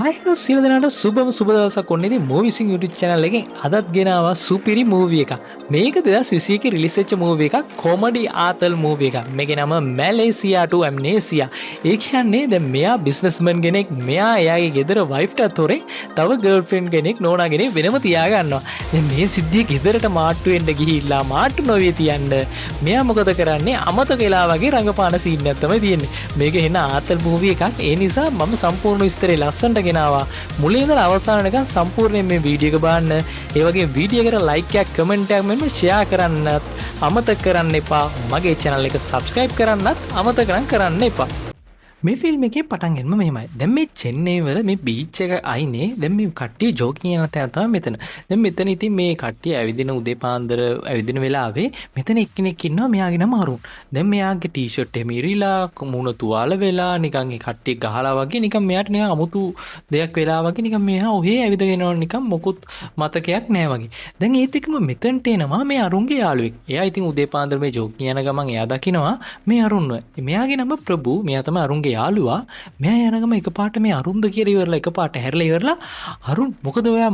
හයිලෝ සියලු දෙනාට සුබම සුබ දවසක් ඔන්න ඉතින් මූවිසින් YouTube channel එකෙන් අදත් ගෙනාවා සුපිරි මූවි එකක්. මේක 2021 එකේ රිලීස් වෙච්ච මූවි එකක් කොමඩි ආතල් මූවි එකක්. මේකේ නම මැලේසියා ටු ඇම්නේසියා. ඒ කියන්නේ දැන් මෙයා බිස්නස්මන් කෙනෙක්. මෙයා එයාගේ ගෙදර වයිෆ්ට තොරේ තව ගර්ල්ෆ්‍රෙන්ඩ් කෙනෙක් නෝනා කෙනෙක් වෙනම තියා ගන්නවා. දැන් මේ සිද්ධිය ගෙදරට මාට්ටු වෙන්න ගිහිල්ලා මාට්ටු නොවිය තියන්න මෙයා මොකද කරන්නේ අමතක වෙලා වගේ රංගපාන සීන් එකක් තමයි තියෙන්නේ. මේක එන ආතල් මූවි එකක්. ඒ නිසා මම සම්පූර්ණ විස්තරය ලස්සනට ගෙනාවා. මුලින් ඉඳලා අවසාන වෙනකන් සම්පූර්ණයෙන් මේ වීඩියෝ එක බලන්න. ඒ වගේ වීඩියෝ එකට ලයික් එකක් කමෙන්ට් එකක් මෙන්න ෂෙයා කරන්නත් අමතක කරන්න එපා. මගේ channel එක subscribe කරන්නත් අමතක කරන්න එපා. මේ ෆිල්ම් එකේ පටන් ගන්නම මෙහෙමයි. දැන් මේ චෙන්නයි වල මේ බීච් එක අයිනේ. දැන් මේ කට්ටිය ජෝගින් යන තැන තමයි මෙතන. දැන් මෙතන ඉතින් මේ කට්ටිය ඇවිදින උදේ පාන්දර ඇවිදින වෙලාවේ මෙතන එක්කෙනෙක් ඉන්නවා මෙයාගේ නම අරුන්. දැන් මෙයාගේ ටී-ෂර්ට් එක මිරිලා මුණ තුවාල වෙලා නිකන් ඒ කට්ටිය ගහලා වගේ නිකන් මෙයාට නිකන් අමුතු දෙයක් වෙලා වගේ නිකන් මෙයා ඔහේ ඇවිදගෙන යනවා නිකන් මොකුත් මතකයක් නැහැ වගේ. දැන් ඒත් එක්කම මෙතනට එනවා මේ අරුන්ගේ යාළුවෙක්. එයා ඉතින් උදේ පාන්දර මේ ජෝගින් යන ගමන් එයා දකිනවා මේ අරුන්ව. මෙයාගේ නම ප්‍රභු. මෙයා තමයි අරුන්ගේ යාළුවා. මෙයා යනගම එකපාරට මේ අරුන්ද කියලා ඉවරලා එකපාරට හැරිලා ඉවරලා අරුන් මොකද ඔයා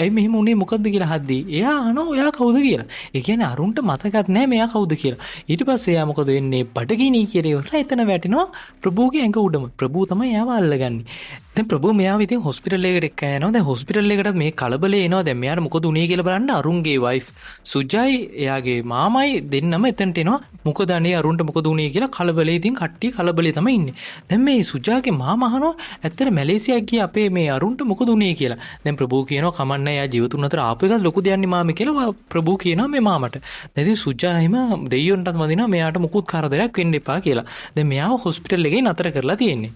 ඇයි මෙහෙම උනේ මොකද්ද කියලා හද්දී එයා අහනවා ඔයා කවුද කියලා. ඒ කියන්නේ අරුන්ට මතකත් නැහැ මෙයා කවුද කියලා. ඊට පස්සේ එයා මොකද වෙන්නේ බඩගිනි කියලා ඉවරලා එතන වැටෙනවා ප්‍රභූගේ ඇඟ උඩම. ප්‍රභූ තමයි එයාව අල්ලගන්නේ. දැන් ප්‍රභූ මෙයාව ඉතින් හොස්පිටල් එකකට එක්ක යනවා. දැන් හොස්පිටල් එකටත් මේ කලබලේ එනවා. දැන් මෙයාට මොකද උනේ කියලා බලන්න අරුන්ගේ වයිෆ් සුජයි එයාගේ මාමයි දෙන්නම එතනට එනවා. මොකද අනේ අරුන්ට මොකද උනේ කියලා කලබලේ ඉතින් කට්ටිය කලබලේ තමයි ඉන්නේ. දැන් මේ සුජාගේ මාමා අහනවා ඇත්තට මැලේසියා ගියේ අපේ මේ අරුන්ට මොකද උනේ කියලා. දැන් ප්‍රභූ කියනවා කමන්නේ එයා ජීවතුන් අතර ආපු එක ලොකු දෙයක් නේ මාමේ කියලා ප්‍රභූ කියනවා මේ මාමට. දැන් ඉතින් සුජා එහෙම දෙයියොන්ටත් වදිනවා මෙයාට මොකුත් කරදරයක් වෙන්න එපා කියලා. දැන් මෙයාව හොස්පිටල් එකේ නතර කරලා තියෙන්නේ.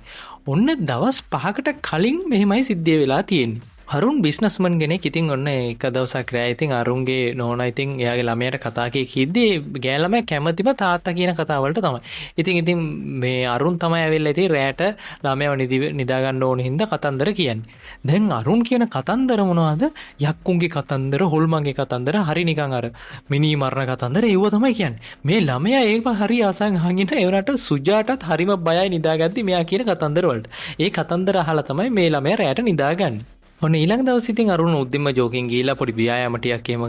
ඔන්න දවස් 5කට කලින් මෙහෙමයි සිද්ධිය වෙලා තියෙන්නේ. අරුන් බිස්නස්මන් කෙනෙක්. ඉතින් ඔන්න එක දවසක් රෑ ඉතින් අරුන්ගේ නෝනා ඉතින් එයාගේ ළමයාට කතා කිව්දී ගෑණි ළමයා කැමතිම තාත්තා කියන කතාවලට තමයි. ඉතින් මේ අරුන් තමයි ඇවිල්ලා ඉතින් රෑට ළමයාව නිදා ගන්න ඕන හින්දා කතන්දර කියන්නේ. දැන් අරුන් කියන කතන්දර මොනවද? යක්කුන්ගේ කතන්දර, හොල්මන්ගේ කතන්දර, හරි නිකන් අර මිනි මරණ කතන්දර ඒව තමයි කියන්නේ. මේ ළමයා ඒක හරි ආසෙන් අහගෙන ඒ වුණාට සුජාටත් හරිම බයයි නිදාගද්දි මෙයා කියන කතන්දර වලට. ඒ කතන්දර අහලා තමයි මේ ළමයා රෑට නිදාගන්නේ. ඔන්න ඊළඟ දවසේ ඉතින් අරුණ උද්දින්ම ජෝකින් ගිහිල්ලා පොඩි ව්‍යායාම ටිකක් එහෙම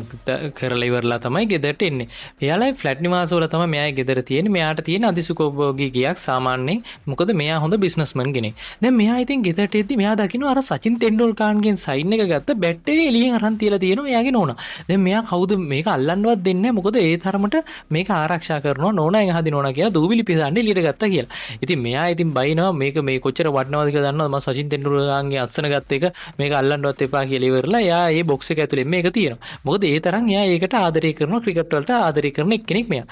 කරලා ඉවරලා තමයි ගෙදරට එන්නේ. එයාලයි ෆ්ලැට් නිවාසවල තමයි මෙයාගේ ගෙදර තියෙන්නේ. මෙයාට තියෙන අදිසුකෝභෝගී ගියක් සාමාන්‍යයෙන්. මොකද මෙයා හොඳ බිස්නස්මන් කෙනෙක්. දැන් මෙයා ඉතින් ගෙදරට එද්දි මෙයා දකිනවා අර සචින් තෙන්ඩුල්කර්ගෙන් සයින් එක ගත්ත බැටරි එළියෙන් අරන් තියලා තියෙනවා එයාගේ නෝනා. දැන් මෙයා කවුද මේක අල්ලන්නවත් දෙන්නේ නැහැ. මොකද ඒ තරමට මේක ආරක්ෂා කරනවා නෝනා එහා දිනෝනා කියලා දූවිලි පිසන්න එළියට ගත්තා කියලා. ඉතින් මෙයා ඉතින් බයිනවා මේක මේ කොච්චර වටිනවද කියලා දන්නවද? මම සචින් තෙන්ඩුල්කර්ගේ අත්සන ගත්ත එක මේක අල්ලන්නවත් එපා කියලා ඉවරලා එයා ඒ බොක්ස් එක ඇතුලේ මේක තියෙනවා. මොකද ඒ තරම් එයා ඒකට ආදරය කරනවා ක්‍රිකට් වලට ආදරය කරන එක්කෙනෙක් මෙයා.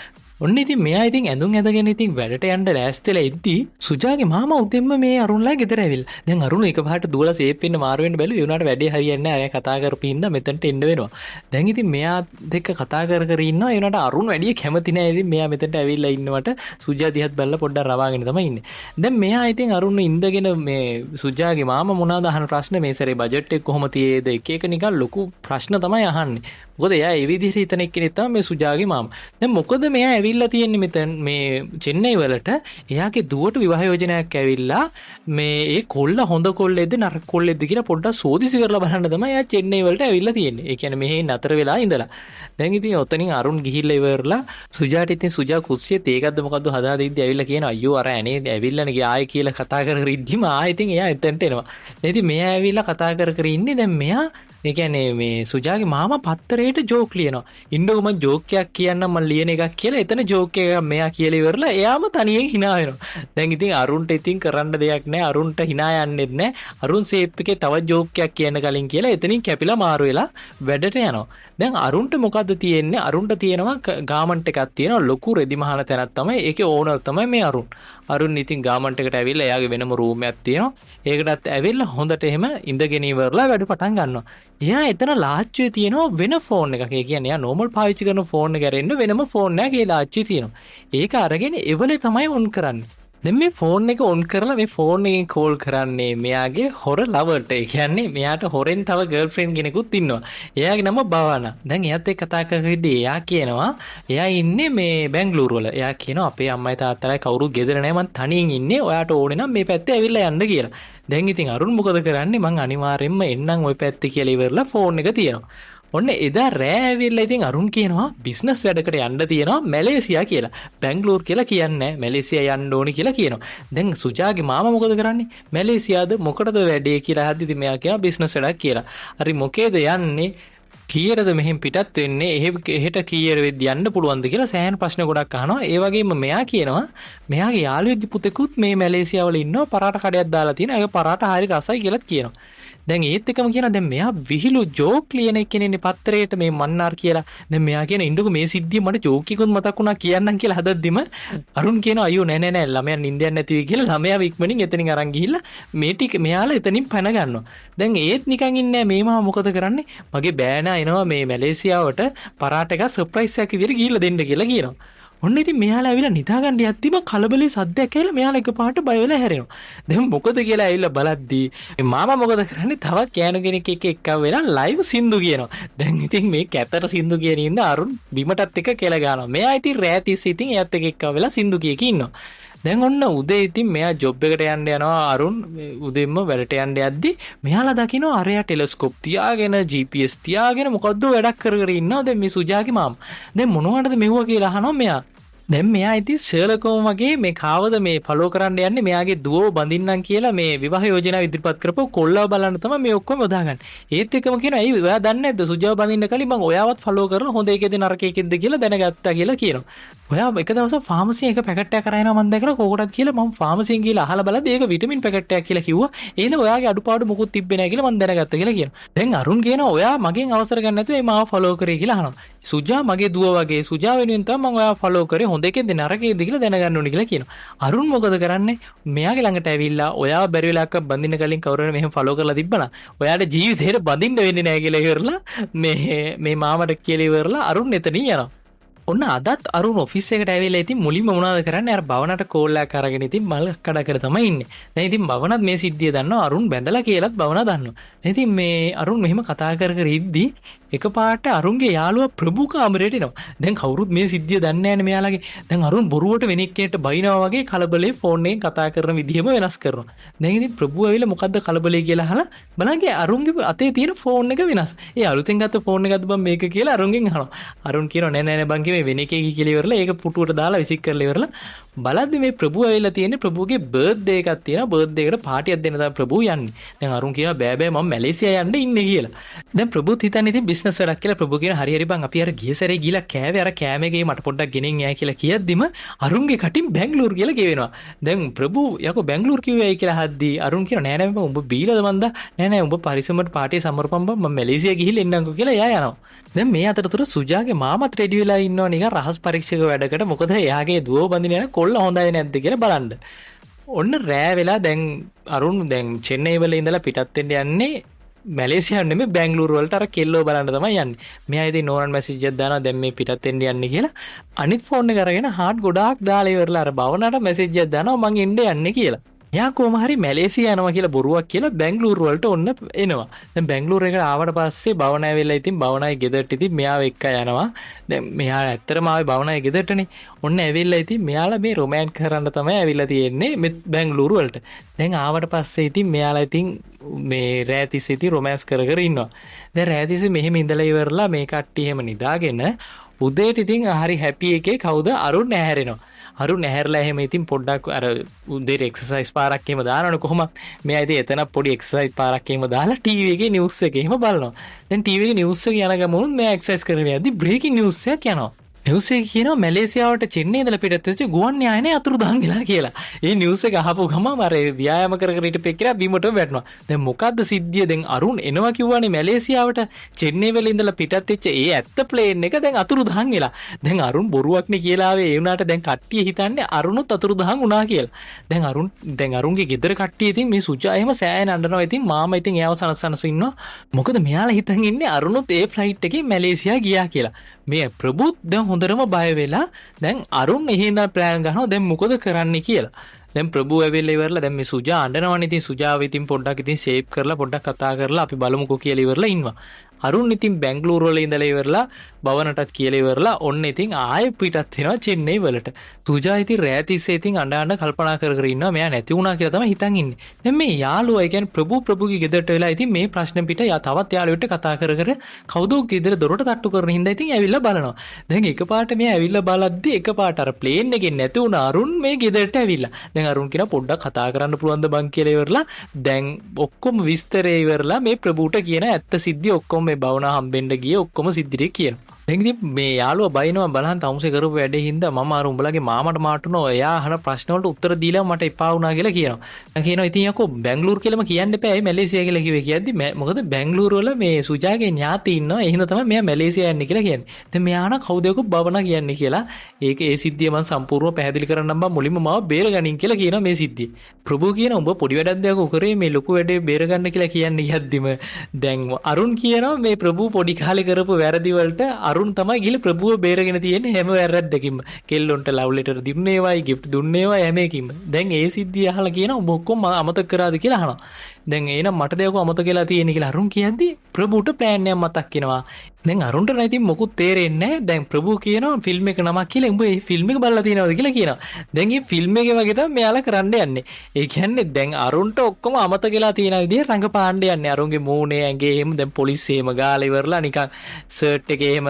ඔන්න ඉතින් මෙයා ඉතින් ඇඳුම් ඇඳගෙන ඉතින් වැඩට යන්න ලෑස්තිලා ඉද්දි සුජාගේ මාමා උදෙන්ම මේ අරුන්ලා ගෙදර ඇවිල්ලා. දැන් අරුන් එකපාරට දුවලා සේප් වෙන්න මාරු වෙන්න බැලුවා. ඒ උනාට වැඩේ හරියන්නේ නැහැ. අය කතා කරපින්දා මෙතනට එන්න වෙනවා. දැන් ඉතින් මෙයා දෙක කතා කර ඉන්නවා. ඒ උනාට අරුන් වැඩි කැමති නැහැ. ඉතින් මෙයා මෙතනට ඇවිල්ලා ඉන්නවට සුජා දිහත් බැලලා පොඩ්ඩක් රවාගෙන තමයි ඉන්නේ. දැන් මෙයා ඉතින් අරුන් ඉඳගෙන මේ සුජාගේ මාමා මොනවාද අහන ප්‍රශ්න මේ සැරේ බජට් එක කොහොම තියේද එක එක නිකන් ලොකු ප්‍රශ්න තමයි අහන්නේ. මොකද එයා ඒ විදිහට හිතන එක්කෙනෙක් තමයි මේ සුජාගේ මාමා. දැන් මොකද මෙයා ඇවිල්ලා තියෙන්නේ මෙතන මේ චෙන්නයි වලට එයාගේ දුවට විවාහ යෝජනාවක් ඇවිල්ලා මේ ඒ කොල්ල හොඳ කොල්ලෙක්ද නරක කොල්ලෙක්ද කියලා පොඩ්ඩක් සෝදිසි කරලා බලන්න තමයි එයා චෙන්නයි වලට ඇවිල්ලා තියෙන්නේ. ඒ කියන්නේ මෙහෙ නතර වෙලා ඉඳලා. දැන් ඉතින් ඔතනින් අරුන් ගිහිල්ලා ඉවරලා සුජාට ඉතින් සුජා කුස්සියේ තේකද්ද මොකද්ද හදා දෙද්දි ඇවිල්ලා කියනවා අයියෝ අර ඇනේ ඇවිල්ලානේ ගියා ආයේ කියලා කතා කර ඉද්දිම ආයෙ ඉතින් එයා එතනට එනවා. ඉතින් මෙයා ඇවිල්ලා කතා කර ඉන්නේ. දැන් මෙයා ඒ කියන්නේ මේ සුජාගේ මාමා පත්තරේට ජෝක් ලියනවා. ඉන්නකො මම ජෝක් එකක් කියන්නම් මම ලියන එකක් කියලා එතන ජෝක් එකක් මෙයා කියලා ඉවරලා එයාම තනියෙන් hina වෙනවා. දැන් ඉතින් අරුන්ට ඉතින් කරන්න දෙයක් නැහැ. අරුන්ට hina යන්නෙත් නැහැ. අරුන් සේප් එකේ තවත් ජෝක් එකක් කියන්න කලින් කියලා එතනින් කැපිලා මාරු වෙලා වැඩට යනවා. දැන් අරුන්ට මොකද්ද තියෙන්නේ? අරුන්ට තියෙනවා ගාමන්ට් එකක් තියෙනවා. ලොකු රෙදි මහන තැනක් තමයි. ඒකේ ඕනර් තමයි මේ අරුන්. අරුන් ඉතින් ගාමන්ට් එකට ඇවිල්ලා එයාගේ වෙනම රූම් එකක් තියෙනවා. ඒකටත් ඇවිල්ලා හොඳට එහෙම ඉඳගෙන ඉවරලා වැඩ පටන් ගන්නවා. එයා එතන ලාච්චුවේ තියෙනවා වෙන ෆෝන් එකක්. ඒ කියන්නේ එයා නෝමල් පාවිච්චි කරන ෆෝන් එක ඇරෙන්න වෙනම ෆෝන් එකක් ඒ ලාච්චුවේ තියෙනවා. ඒක අරගෙන එවලේ තමයි ඔන් කරන්නේ. දැන් මේ ෆෝන් එක ඔන් කරලා මේ ෆෝන් එකෙන් කෝල් කරන්නේ මෙයාගේ හොර ලවර්ට. ඒ කියන්නේ මෙයාට හොරෙන් තව ගර්ල්ෆ්‍රෙන්ඩ් කෙනෙකුත් ඉන්නවා. එයාගේ නම භවනා. දැන් එයාත් එක්ක කතා කරද්දී එයා කියනවා එයා ඉන්නේ මේ බැංගලූරු වල. එයා කියනවා අපේ අම්මයි තාත්තලායි කවුරුත් ගෙදර නැහැ, මං තනියෙන් ඉන්නේ. ඔයාට ඕනේ නම් මේ පැත්තේ ඇවිල්ලා යන්න කියලා. දැන් ඉතින් අරුණ මොකද කරන්නේ? මං අනිවාර්යෙන්ම එන්නම් ওই පැත්තේ කියලා ඉවරලා ෆෝන් එක තියනවා. ඔන්න එදා රෑ ඇවිල්ලා ඉතින් අරුන් කියනවා බිස්නස් වැඩකට යන්න තියෙනවා මැලේසියා කියලා. බැංගලූර් කියලා කියන්නේ මැලේසියා යන්න ඕනි කියලා කියනවා. දැන් සුජාගේ මාමා මොකද කරන්නේ? මැලේසියාද මොකටද වැඩේ කියලා අහද්දි ඉතින් මෙයා කියනවා බිස්නස් වැඩක් කියලා. හරි මොකේද යන්නේ? කීයටද මෙහෙන් පිටත් වෙන්නේ? එහෙට කීයට වෙද්දි යන්න පුළුවන්ද කියලා සෑහෙන ප්‍රශ්න ගොඩක් අහනවා. ඒ වගේම මෙයා කියනවා මෙයාගේ යාළුවෙක්ගේ පුතෙකුත් මේ මැලේසියාවල ඉන්නවා, පරාට කඩයක් දාලා තියෙනවා. ඒක පරාට හරි රසයි කියලාත් කියනවා. දැන් ඒත් එකම කියනවා දැන් මෙයා විහිළු ජෝක් ලියන කෙනෙක්නේ පත්තරේට මේ මන්නාර් කියලා. දැන් මෙයා කියන ඉන්නකෝ මේ සිද්ධිය මට ජෝක් එකකුත් මතක් වුණා කියන්නම් කියලා හදද්දිම අරුන් කියනවා අයියෝ නෑ නෑ ළමයා නිින්දයක් නැති වෙයි කියලා ළමයාව ඉක්මනින් එතනින් අරන් ගිහිල්ලා මේ ටික මෙයාලා එතනින් පැන ගන්නවා. දැන් ඒත් නිකන් ඉන්නේ මේ මාව මොකද කරන්නේ? මගේ බෑනා එනවා මේ මැලේසියාවට පරාට එක සර්ප්‍රයිස් එකක් විදියට ගිහිල්ලා දෙන්න කියලා කියනවා. ඔන්න ඉතින් මෙයාලා ඇවිල්ලා නිදාගන්න යද්දිම කලබලේ සද්දයක් ඇවිල්ලා මෙයාලා එකපාරට බය වෙලා හැරෙනවා. දැන් මොකද කියලා ඇවිල්ලා බලද්දී මාමා මොකද කරන්නේ? තවත් කෑනු කෙනෙක් එක්ක වෙලා ලයිව් සින්දු කියනවා. දැන් ඉතින් මේ කැතර සින්දු කියන ඉඳ අරුන් බිමටත් එක කියලා ගන්නවා. මෙයා ඉතින් රෑ තිස්සේ ඉතින් එයාත් එක්ක වෙලා සින්දු කියක ඉන්නවා. දැන් ඔන්න උදේ ඉතින් මෙයා ජොබ් එකට යන්න යනවා. අරුන් උදේම වැඩට යන්න යද්දි මෙයාලා දකිනවා අරයා ටෙලස්කෝප් තියාගෙන GPS තියාගෙන මොකද්ද වැඩක් කර කර ඉන්නවා. දැන් මේ සුජාගේ මාමා දැන් මොනවටද මෙව්වා කියලා අහනවා මෙයා. දැන් මෙයා ඉතින් ෂර්ලොකෝම් වගේ මේ කාවද මේ ෆලෝ කරන්න යන්නේ මෙයාගේ දුවව බඳින්නම් කියලා මේ විවාහ යෝජනාව ඉදිරිපත් කරපුව කොල්ලව බලන්න තමයි මේ ඔක්කොම යොදාගන්නේ. ඒත් එකම කියනවා ඇයි ඔයා දන්නේ නැද්ද සුජාව බඳින්න කලින් මම ඔයාවත් ෆලෝ කරලා හොඳ එකේද නරක එකේද කියලා දැනගත්තා කියලා කියනවා. ඔයා එක දවසක් ෆාමසියෙන් එක පැකට් එකක් කරා එනවා මම දැකලා කෝකටත් කියලා මම ෆාමසියෙන් ගිහලා අහලා බලද්දී ඒක විටමින් පැකට් එකක් කියලා කිව්වා. එහෙනම් ඔයාගේ අඩුපාඩු මොකුත් තිබ්බේ නැහැ කියලා මම දැනගත්තා කියලා කියනවා. දැන් අරුන් කියනවා ඔයා මගෙන් අවසර ගන්න නැතුව මේ මාව ෆලෝ කරේ කියලා අහනවා. සුජා මගේ දුව වගේ සුජා වෙනුවෙන් තමයි මම ඔයාව ෆලෝ කරේ හොඳ එකේද නරකේද කියලා දැනගන්න ඕනේ කියලා කියනවා. අරුන් මොකද කරන්නේ? මෙයාගේ ළඟට ඇවිල්ලා ඔයාව බැරි වෙලාවක බඳින්න කලින් කවුරු හරි මෙහෙම ෆලෝ කරලා තිබ්බනම් ඔයාට ජීවිතේට බඳින්න වෙන්නේ නැහැ කියලා ඉවරලා මේ මාමට කියලා ඉවරලා අරුන් එතනින් යනවා. ඔන්න අදත් අරුන් ඔෆිස් එකට ඇවිල්ලා ඉතින් මුලින්ම මොනවද කරන්නේ? අර භවනට කෝල් එකක් අරගෙන ඉතින් මල් කඩකට තමයි ඉන්නේ. දැන් ඉතින් භවනත් මේ සිද්ධිය දන්නවා. අරුන් බැඳලා කියලාත් භවනා දන්නවා. දැන් ඉතින් මේ අරුන් මෙහෙම කතා කර කර ඉද්දි එකපාරට අරුන්ගේ යාළුවා ප්‍රභු කාමරේට එනවා. දැන් කවුරුත් මේ සිද්ධිය දන්නේ නැහැ නේ මෙයාලගේ. දැන් අරුන් බොරුවට වෙන එක්කෙනෙක්ට බයිනවා වගේ කලබලේ ෆෝන් එකෙන් කතා කරන විදිහම වෙනස් කරනවා. දැන් ඉතින් ප්‍රභු ඇවිල්ලා මොකද්ද කලබලේ කියලා අහලා බලන්නේ අරුන්ගේ අතේ තියෙන ෆෝන් එක වෙනස්. ඒ අලුතෙන් ගත්ත ෆෝන් එකක්ද බං මේක කියලා අරුන්ගෙන් අහනවා. අරුන් කියනවා නෑ නෑ බං මේ වෙන එකේ කියලා ඉවරලා ඒක පුටුවට දාලා විසික් කරලා ඉවරලා බලද්දි මේ ප්‍රභු ඇවිල්ලා තියෙන්නේ ප්‍රභුගේ බර්ත්ඩේ එකක් තියෙනවා. බර්ත්ඩේ එකට පාටියක් දෙන්න තමයි ප්‍රභු යන්නේ. දැන් අරුන් කියනවා බෑ බෑ මම මැලේසියා යන්න ඉන්නේ කියලා. දැන් ප්‍රභුත් හිතන්නේ ඉතින් බිස්නස් වැඩක් කියලා. ප්‍රභු කියන හරි හරි බං අපි අර ගිය සැරේ ගිහලා කෑවේ අර කෑමේගේ මට පොඩ්ඩක් ගෙනින් යයි කියලා කියද්දිම අරුන්ගේ කටින් බැංගලූර් කියලා කියවෙනවා. දැන් ප්‍රභු යකෝ බැංගලූර් කිව්වයි කියලා හද්දි අරුන් කියනවා නෑ නෑ උඹ බීලාද මන්ද නෑ නෑ උඹ පරිස්සමට පාටිය සමරපම් බං මම මැලේසියා ගිහිල්ලා එන්නම්කෝ කියලා එයා යනවා. දැන් මේ අතරතුර සුජාගේ මාමත් රෙඩි වෙලා ඉන්නවා නිකන් රහස් පරීක්ෂක වැඩකට. මොකද එයාගේ දුව බඳින යන කොල්ල හොඳයි නැද්ද කියලා බලන්න. ඔන්න රෑ වෙලා දැන් අරුන් දැන් චෙන්නයි වල ඉඳලා පිටත් වෙන්න යන්නේ මැලේසියා නෙමෙයි බැංගලූරු වලට අර කෙල්ලෝ බලන්න තමයි යන්නේ. මෙයා ඉතින් නෝරන් මැසේජ් එකක් දානවා දැන් මේ පිටත් වෙන්න යන්නේ කියලා. අනිත් ෆෝන් එක අරගෙන හાર્ට් ගොඩාක් දාලා ඉවරලා අර භවනට මැසේජ් එකක් දානවා මං එන්න යන්නේ කියලා. එයා කොහොම හරි මැලේසියා යනවා කියලා බොරුවක් කියලා බැංගලූරු වලට ඔන්න එනවා. දැන් බැංගලූරු එකට ආවට පස්සේ භවන ඇවිල්ලා ඉතින් භවනයි ගෙදරට ඉතින් මෙයාව එක්ක යනවා. දැන් මෙයා ඇත්තටම ආවේ භවනයි ගෙදරටනේ. ඔන්න ඇවිල්ලා ඉතින් මෙයාලා මේ රොමෑන්ස් කරන්න තමයි ඇවිල්ලා තියෙන්නේ මේ බැංගලූරු වලට. දැන් ආවට පස්සේ ඉතින් මෙයාලා ඉතින් මේ රෑතිස් ඉතින් රොමෑන්ස් කර කර ඉන්නවා. දැන් රෑතිස් මෙහෙම ඉඳලා ඉවරලා මේ කට්ටිය එහෙම නිදාගෙන උදේට ඉතින් හරි හැපි එකේ කවුද අරුන් ඇහැරෙනවා. අරුන් ඇහැරලා එහෙම ඉතින් පොඩ්ඩක් අර උදේට එක්සර්සයිස් පාරක් එහෙම දානවනේ කොහොමද මෙයා ඉතින් එතන පොඩි එක්සර්සයිස් පාරක් එහෙම දාලා ටීවී එකේ නිවුස් එක එහෙම බලනවා. දැන් ටීවී එකේ නිවුස් එක යන ගමනුත් මෙයා එක්සර්සයිස් කරගෙන යද්දි බ්‍රේකින් නිවුස් එකක් යනවා. නිවුස් එක කියනවා මැලේසියාවට චෙන්නයි ඉඳලා පිටත් වෙච්ච ගුවන් යානය අතුරුදහන් වෙලා කියලා. ඒ නිවුස් එක අහපු ගමන් අර ව්‍යායාම කර කර හිටපෙක් කියලා බිමටම වැටෙනවා. දැන් මොකද්ද සිද්ධිය? දැන් අරුන් එනවා කිව්වනේ මැලේසියාවට චෙන්නයි වල ඉඳලා පිටත් වෙච්ච ඒ ඇත්ත ප්ලේන් එක දැන් අතුරුදහන් වෙලා. දැන් අරුන් බොරුවක්නේ කියලා ආවේ. ඒ වුණාට දැන් කට්ටිය හිතන්නේ අරුණුත් අතුරුදහන් වුණා කියලා. දැන් අරුන්ගේ ගෙදර කට්ටිය ඉතින් මේ සුජා එහෙම සෑහෙන අඬනවා. ඉතින් මාමා ඉතින් එයාව සනසනස ඉන්නවා. මොකද මෙයාලා හිතන් ඉන්නේ අරුණුත් ඒ ෆ්ලයිට් එකේ මැලේසියා ගියා කියලා. මේ ප්‍රභුත් දැන් හොඳටම බය වෙලා දැන් අරුන් එහෙ ඉඳන් ප්ලෑන් ගන්නවා දැන් මොකද කරන්න කියලා. දැන් ප්‍රභූ ඇවිල්ලා ඉවරලා දැන් මේ සුජා අඬනවනේ. ඉතින් සුජාව ඉතින් පොඩ්ඩක් ඉතින් සේව් කරලා පොඩ්ඩක් කතා කරලා අපි බලමුකෝ කියලා ඉවරලා ඉන්නවා. අරුන් ඉතින් බැංගලූරු වල ඉඳලා ඉවරලා භවනටත් කියලා ඉවරලා ඔන්න ඉතින් ආයෙ පිටත් වෙනවා චෙන්නයි වලට. සුජා ඉතින් රෑ තිස්සේ ඉතින් අඬ අඬ කල්පනා කර කර ඉන්නවා මෙයා නැති වුණා කියලා තමයි හිතන් ඉන්නේ. දැන් මේ යාළුවා ඒ කියන්නේ ප්‍රභූගේ ගෙදරට වෙලා ඉතින් මේ ප්‍රශ්න පිට තවත් යාළුවෙක්ට කතා කර කර කවුද ගෙදර දොරට තට්ටු කරන හින්දා ඉතින් ඇවිල්ලා බලනවා. දැන් එකපාරට මෙයා ඇවිල්ලා බලද්දි එකපාරට අර ප්ලේන් එකෙන් නැති වුණ අරුන් මේ ගෙදරට ඇවිල්ලා. දැන් අරුන් කියන පොඩ්ඩක් කතා කරන්න පුළුවන්ද බං කියලා ඉවරලා දැන් ඔක්කොම විස්තරේ ඉවරලා මේ ප්‍රභූට කියන ඇත්ත සිද්ධිය ඔක්කොම මේ භවනා හම්බෙන්න ගියේ ඔක්කොම සිද්ධිය කියනවා. දැන් ඉතින් මේ යාළුවා බයිනවා බලන් තමුසේ කරපු වැඩේ හින්දා මම අර උඹලගේ මාමට මාටුනෝ එයා අහන ප්‍රශ්න වලට උත්තර දීලා මට එපා වුණා කියලා කියනවා. දැන් කියනවා ඉතින් යකෝ බැංගලූරු කියලාම කියන්න එපා. ඒ මැලේසියා කියලා කිව්වේ කියද්දි මොකද බැංගලූරු වල මේ සුජාගේ ඥාති ඉන්නවා. ඒ හින්දා තමයි මෙයා මැලේසියා යන්නේ කියලා කියන්නේ. දැන් මෙයා අහන කවුද යකෝ භවනා කියන්නේ කියලා. ඒක ඒ සිද්ධිය මම සම්පූර්ණව පැහැදිලි කරන්නම් බං මුලින්ම මාව බේරගනින් කියලා කියනවා මේ සිද්ධිය. ප්‍රභූ කියන උඹ පොඩි වැඩක් දෙයක් කරේ මේ ලොකු වැඩේ බේරගන්න කියලා කියන්නේ යද්දිම දැන් අරුන් කියනවා මේ ප්‍රභූ පොඩි කාලේ කරපු වැරදි වලට අරුන් තමයි ගිහලා ප්‍රභූව බේරගෙන තියෙන්නේ හැම වැරද්දකින්ම. කෙල්ලොන්ට ලව් ලෙටර් දුන්නේවයි ගිෆ්ට් දුන්නේවයි හැම එකකින්ම. දැන් ඒ සිද්ධිය අහලා කියනවා උඹ ඔක්කොම අමතක කරාද කියලා අහනවා. දැන් එහෙනම් මට දෙයක අමතක වෙලා තියෙන්නේ කියලා අරුන් කියද්දි ප්‍රභූට ප්ලෑන් එකක් මතක් වෙනවා. දැන් අරුන්ට නම් ඉතින් මොකුත් තේරෙන්නේ නැහැ. දැන් ප්‍රභූ කියනවා ෆිල්ම් එක නමක් කියලා උඹ මේ ෆිල්ම් එක බලලා තියෙනවද කියලා කියනවා. දැන් මේ ෆිල්ම් එකේ වගේ තමයි මෙයාලා කරන්න යන්නේ. ඒ කියන්නේ දැන් අරුන්ට ඔක්කොම අමතක වෙලා තියෙන විදිහ රංගපාන්න යන්නේ. අරුන්ගේ මූණේ ඇඟේ එහෙම දැන් පොලිස් එහෙම ගාලා ඉවරලා නිකන් සර්ට් එකේ එහෙම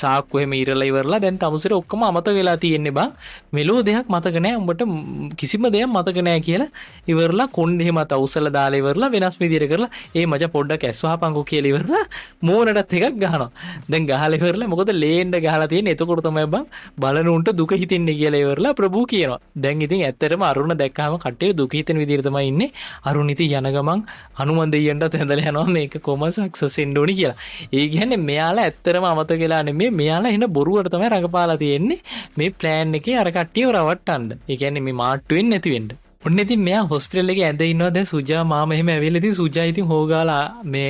සාක්කු එහෙම ඉරලා ඉවරලා දැන් තමුසෙට ඔක්කොම අමතක වෙලා තියෙන්නේ බං. මෙලෝ දෙයක් මතක නැහැ. උඹට කිසිම දෙයක් මතක නැහැ කියලා ඉවරලා කොණ්ඩේ එහෙම තවුසලා දාලා ඉවරලා වෙනස් විදියට කරලා ඒ මචං පොඩ්ඩක් ඇස් වහපන්කෝ කියලා ඉවරලා මූණටත් එකක් ගහනවා. දැන් ගහලා ඉවරලා මොකද ලේන්ඩ ගහලා තියෙන්නේ. එතකොට තමයි බං බලන උන්ට දුක හිතෙන්නේ කියලා ඉවරලා ප්‍රභූ කියනවා. දැන් ඉතින් ඇත්තටම අරුණ දැක්කම කට්ටිය දුක හිතෙන විදියට තමයි ඉන්නේ. අරුණ ඉතින් යන ගමන් හනුමන් දෙයියන්ටත් වැඳලා යනවා මේක කොහොම සක්සස් වෙන්න ඕනි කියලා. ඒ කියන්නේ මෙයාලා ඇත්තටම අමතක වෙලා නෙමෙයි මෙයාලා එන බොරුවට තමයි රඟපාලා තියෙන්නේ මේ ප්ලෑන් එකේ අර කට්ටියව රවට්ටන්න. ඒ කියන්නේ මේ මාට්ටු වෙන්නේ නැති වෙන්න. ඔන්න ඉතින් මෙයා හොස්පිටල් එකේ ඇඳ ඉන්නවා. දැන් සුජා මාම එහෙම ඇවිල්ලා ඉතින් සුජා ඉතින් හොගාලා මේ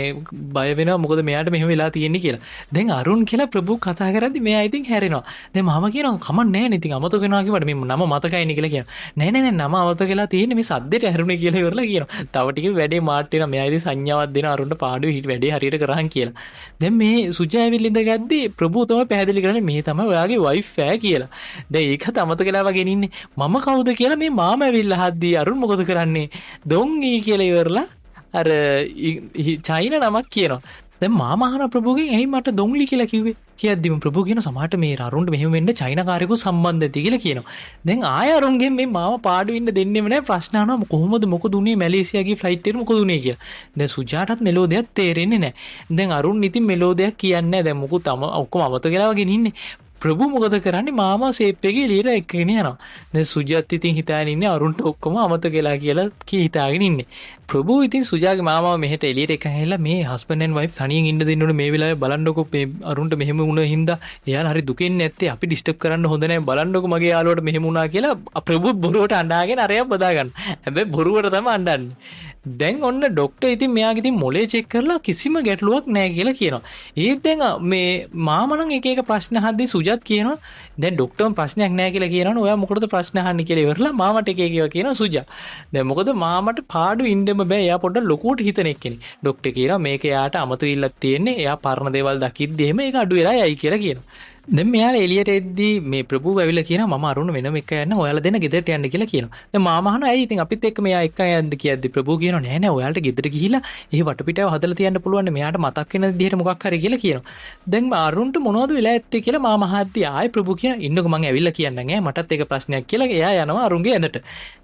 බය වෙනවා මොකද මෙයාට මෙහෙම වෙලා තියෙන්නේ කියලා. දැන් අරුන් කියලා ප්‍රභූ කතා කරද්දි මෙයා ඉතින් හැරෙනවා. දැන් මාම කියනවා කමක් නැහැ නේ ඉතින් අමතක වෙනවා කිව්වට මේ නම මතකයිනේ කියලා කියනවා. නෑ නෑ නම අමතක වෙලා තියෙන්නේ මේ සද්දෙට හැරුණේ කියලා ඉවරලා කියනවා. තව ටික වැඩේ මාට් වෙනවා. මෙයා ඉතින් සංඥාවක් දෙනවා අරුන්ට පාඩුවේ වැඩේ හරියට කරහන් කියලා. දැන් මේ සුජා ඇවිල්ලා ඉඳගද්දි ප්‍රභූ තමයි පැහැදිලි කරන්නේ මේ තමයි ඔයාගේ වයිෆ් ඈ කියලා. දැන් ඒකත් අමතක වෙලා වගේ ඉන්නේ. මම කවුද කියලා මේ මාම ඇවිල්ලා අරුන් මොකද කරන්නේ දොංගී කියලා ඉවරලා අර චයින නමක් කියනවා. දැන් මාම අහන ප්‍රභූගෙන් ඇයි මට දොංලි කියලා කිව්වේ කියද්දිම ප්‍රභූ කියන සමහරට මේ අරුන්ට මෙහෙම වෙන්න චයිනාකාරයෙකු සම්බන්ධ ඇති කියලා කියනවා. දැන් ආය අරුන්ගෙන් මේ මාම පාඩු වෙන්න දෙන්නෙම නැහැ. ප්‍රශ්න අහනවා කොහොමද මොකද උනේ මැලේසියාගේ ෆ්ලයිට් එකේ මොකද උනේ කියලා. දැන් සුජාටත් මෙලෝ දෙයක් තේරෙන්නේ නැහැ. දැන් අරුන් ඉතින් මෙලෝ දෙයක් කියන්නේ නැහැ. දැන් මොකුත් ඔක්කොම අමතක වෙලා වගේ ඉන්නේ. ප්‍රභූ මොකද කරන්නේ මාමා සේප් එකේ එළියට එක්කගෙන යනවා. දැන් සුජාත් ඉතින් හිතාගෙන ඉන්නේ අරුන්ට ඔක්කොම අමතක වෙලා කියලා හිතාගෙන ඉන්නේ. ප්‍රභූ ඉතින් සුජාගේ මාමාව මෙහෙට එළියට එක හැරිලා මේ හස්බන්ඩ් ඇන්ඩ් වයිෆ් තනියෙන් ඉන්න දෙන්න ඕනේ මේ වෙලාවේ බලන්නකො මේ අරුන්ට මෙහෙම වුණ හින්දා එයාලා හරි දුකෙන් නැත්තේ අපි ඩිස්ටර්බ් කරන්න හොඳ නැහැ බලන්නකො මගේ යාළුවට මෙහෙම වුණා කියලා ප්‍රභූ බොරුවට අඬාගෙන අරයා බදා ගන්න. හැබැයි බොරුවට තමයි අඬන්නේ. දැන් ඔන්න ડોක්ටර් ඉතින් මෙයාගේ ඉතින් මොලේ චෙක් කරලා කිසිම ගැටලුවක් නැහැ කියලා කියනවා. ඒත් දැන් මේ මාමනම් එක එක ප්‍රශ්න අහද්දී සුජාත් කියනවා දැන් ડોක්ටර්ම ප්‍රශ්නයක් නැහැ කියලා කියනවනේ ඔයා මොකටද ප්‍රශ්න අහන්නේ කියලා ඉවරලා මාමට එක එක ඒවා කියනවා සුජා. දැන් මොකද මාමට පාඩු ඉන්නෙම බෑ. එයා පොඩ්ඩක් ලොකුවට හිතන එක්කෙනෙක්. ડોක්ටර් කියනවා මේක එයාට අමතරිල්ලක් තියෙන්නේ. එයා පරණ දේවල් දකිද්දි එහෙම ඒක අඩු වෙලා යයි කියලා කියනවා. දැන් මෙයාලා එළියට එද්දී මේ ප්‍රභූ ඇවිල්ලා කියනවා මම අරුණ වෙනම එක යන්න ඔයාලා දෙන්න ගෙදරට යන්න කියලා කියනවා. දැන් මාමා අහනවා ඇයි ඉතින් අපිත් එක්ක මෙයා එක්ක යන්න කියද්දි ප්‍රභූ කියනවා නෑ නෑ ඔයාලට ගෙදර ගිහිල්ලා ඒ වටපිටාව හදලා තියන්න පුළුවන් නේ මෙයාට මතක් වෙන විදිහට මොකක් හරි කියලා කියනවා. දැන් අරුණට මොනවද වෙලා ඇත්තේ කියලා මාමා අහද්දී ආයි ප්‍රභූ කියනවා ඉන්නකො මං ඇවිල්ලා කියන්නම් ඈ මටත් ඒක ප්‍රශ්නයක් කියලා එයා යනවා අරුන්ගේ ඇඳට.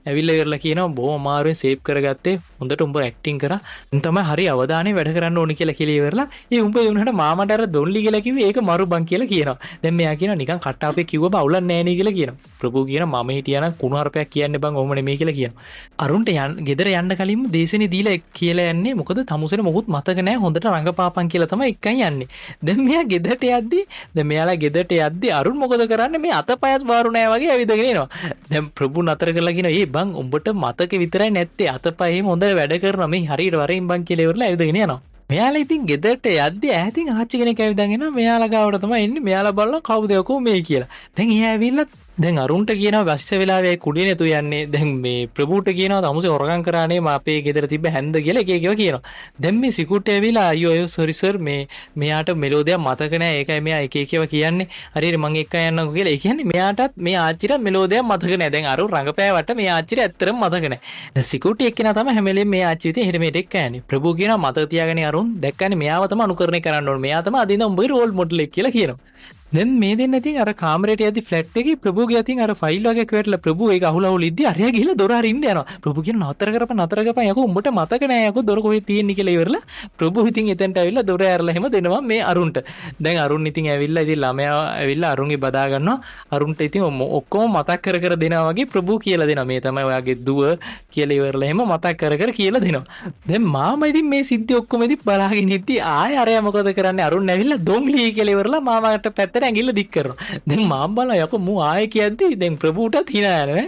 ඇවිල්ලා ඉවරලා කියනවා බොහොම අමාරුවෙන් සේව් කරගත්තේ හොඳට උඹ ඇක්ටිං කරා. දැන් තමයි හරි අවධානයෙන් වැඩ කරන්න ඕනේ කියලා ඉවරලා ඒ උඹ ඒ උනහට මාමට අර දොන්ලි කියලා කිව්වේ ඒක මරු බං කියලා කියනවා. දැන් මෙයා කියනවා නිකන් කට්ටාපේ කිව්ව බවුලක් නෑ නේ කියලා කියනවා. ප්‍රභූ කියනවා මම හිටියානම් කුණු හරපයක් කියන්නේ බං ඔහොම නෙමෙයි කියලා කියනවා. අරුන්ට ගෙදර යන්න කලින්ම දේශනේ දීලා කියලා යන්නේ මොකද තමුසෙට මොකුත් මතක නෑ හොඳට රංගපාපන් කියලා තමයි එක්කන් යන්නේ. දැන් මෙයා ගෙදරට යද්දි දැන් මෙයාලා ගෙදරට යද්දි අරුන් මොකද කරන්නේ මේ අතපයත් වාරු නෑ වගේ ඇවිදගෙන එනවා. දැන් ප්‍රභූ නතර කරලා කියනවා "ඒ බං උඹට මතක විතරයි නැත්තේ අතපය එහෙම හොඳට වැඩ කරනවා මේ හරියට වරෙන් බං" කියලා ඉවරලා ඇවිදගෙන යනවා. මෙයාලා ඉතින් ගෙදරට යද්දි ඈතින් ආච්චි කෙනෙක් ඇවිදගෙන එනවා. මෙයාලා ගාවට තමයි එන්නේ. මෙයාලා බලනවා කවුද යකෝ මේ කියලා. දැන් එයා ඇවිල්ලා දැන් අරුන්ට කියනවා වැස්ස වෙලාවේ කුඩේ නැතු යන්නේ. දැන් මේ ප්‍රභූට කියනවා තමුසේ හොරගම් කරානේ අපේ ගෙදර තිබ්බ හැන්ද කියලා එක එකව කියනවා. දැන් මේ සිකුට් ඇවිලා අයියෝ සෝරි සර් මෙයාට මෙලෝදියක් මතක නැහැ. ඒකයි මෙයා එක එකව කියන්නේ. හරියට මං එක්ක යන්නකෝ කියලා. ඒ කියන්නේ මෙයාටත් මේ ආච්චිට මෙලෝදියක් මතක නැහැ. දැන් අරු රඟපෑවට මේ ආච්චිට ඇත්තටම මතක නැහැ. දැන් සිකුට් එක්කෙනා තමයි හැම වෙලේම මේ ආච්චි විතේ එහෙට මෙහෙට එක්ක යන්නේ. ප්‍රභූ කියනවා මතක තියාගන්නේ අරුන් දැක්කනේ මෙයාව තමයි අනුකරණය කරන්න ඕනේ. මෙයා තමයි අදින්න උඹගේ රෝල් මොඩල් එක කියලා කියනවා. දැන් මේ දෙන්න ඉතින් අර කාමරේට යද්දි ෆ්ලැට් එකේ ප්‍රභූගේ අතින් අර ෆයිල් වගේ වැටලා ප්‍රභූ ඒක අහුල ඉද්දි අරයා ගිහලා දොර අරින්න යනවා. ප්‍රභූ කියන නතර කරපන් යකෝ උඹට මතක නෑ යකෝ දොර කොහෙද තියෙන්නේ කියලා ඉවරලා ප්‍රභූ ඉතින් එතනට ඇවිල්ලා දොර ඇරලා එහෙම දෙනවා මේ අරුන්ට. දැන් අරුන් ඉතින් ඇවිල්ලා ඉතින් ළමයා ඇවිල්ලා අරුන්ගේ බදා ගන්නවා. අරුන්ට ඉතින් ඔක්කොම මතක් කර දෙනවා වගේ ප්‍රභූ කියලා දෙනවා. මේ තමයි ඔයාගේ දුව කියලා ඉවරලා එහෙම මතක් කර කියලා දෙනවා. දැන් මාමා ඉතින් මේ සිද්ධි ඔක්කොම ඉතින් බලාගෙන ඉද්දි ආයෙ අරයා මොකද කරන්නේ අරුන් ඇවිල්ලා දොම්ලි කියලා ඉවරලා මාමාට පැත්තට ඇඟිල්ල දික් කරනවා. දැන් මාම බලලා යකෝ මූ ආයෙ කියද්දි දැන් ප්‍රභූටත් hina යනවා.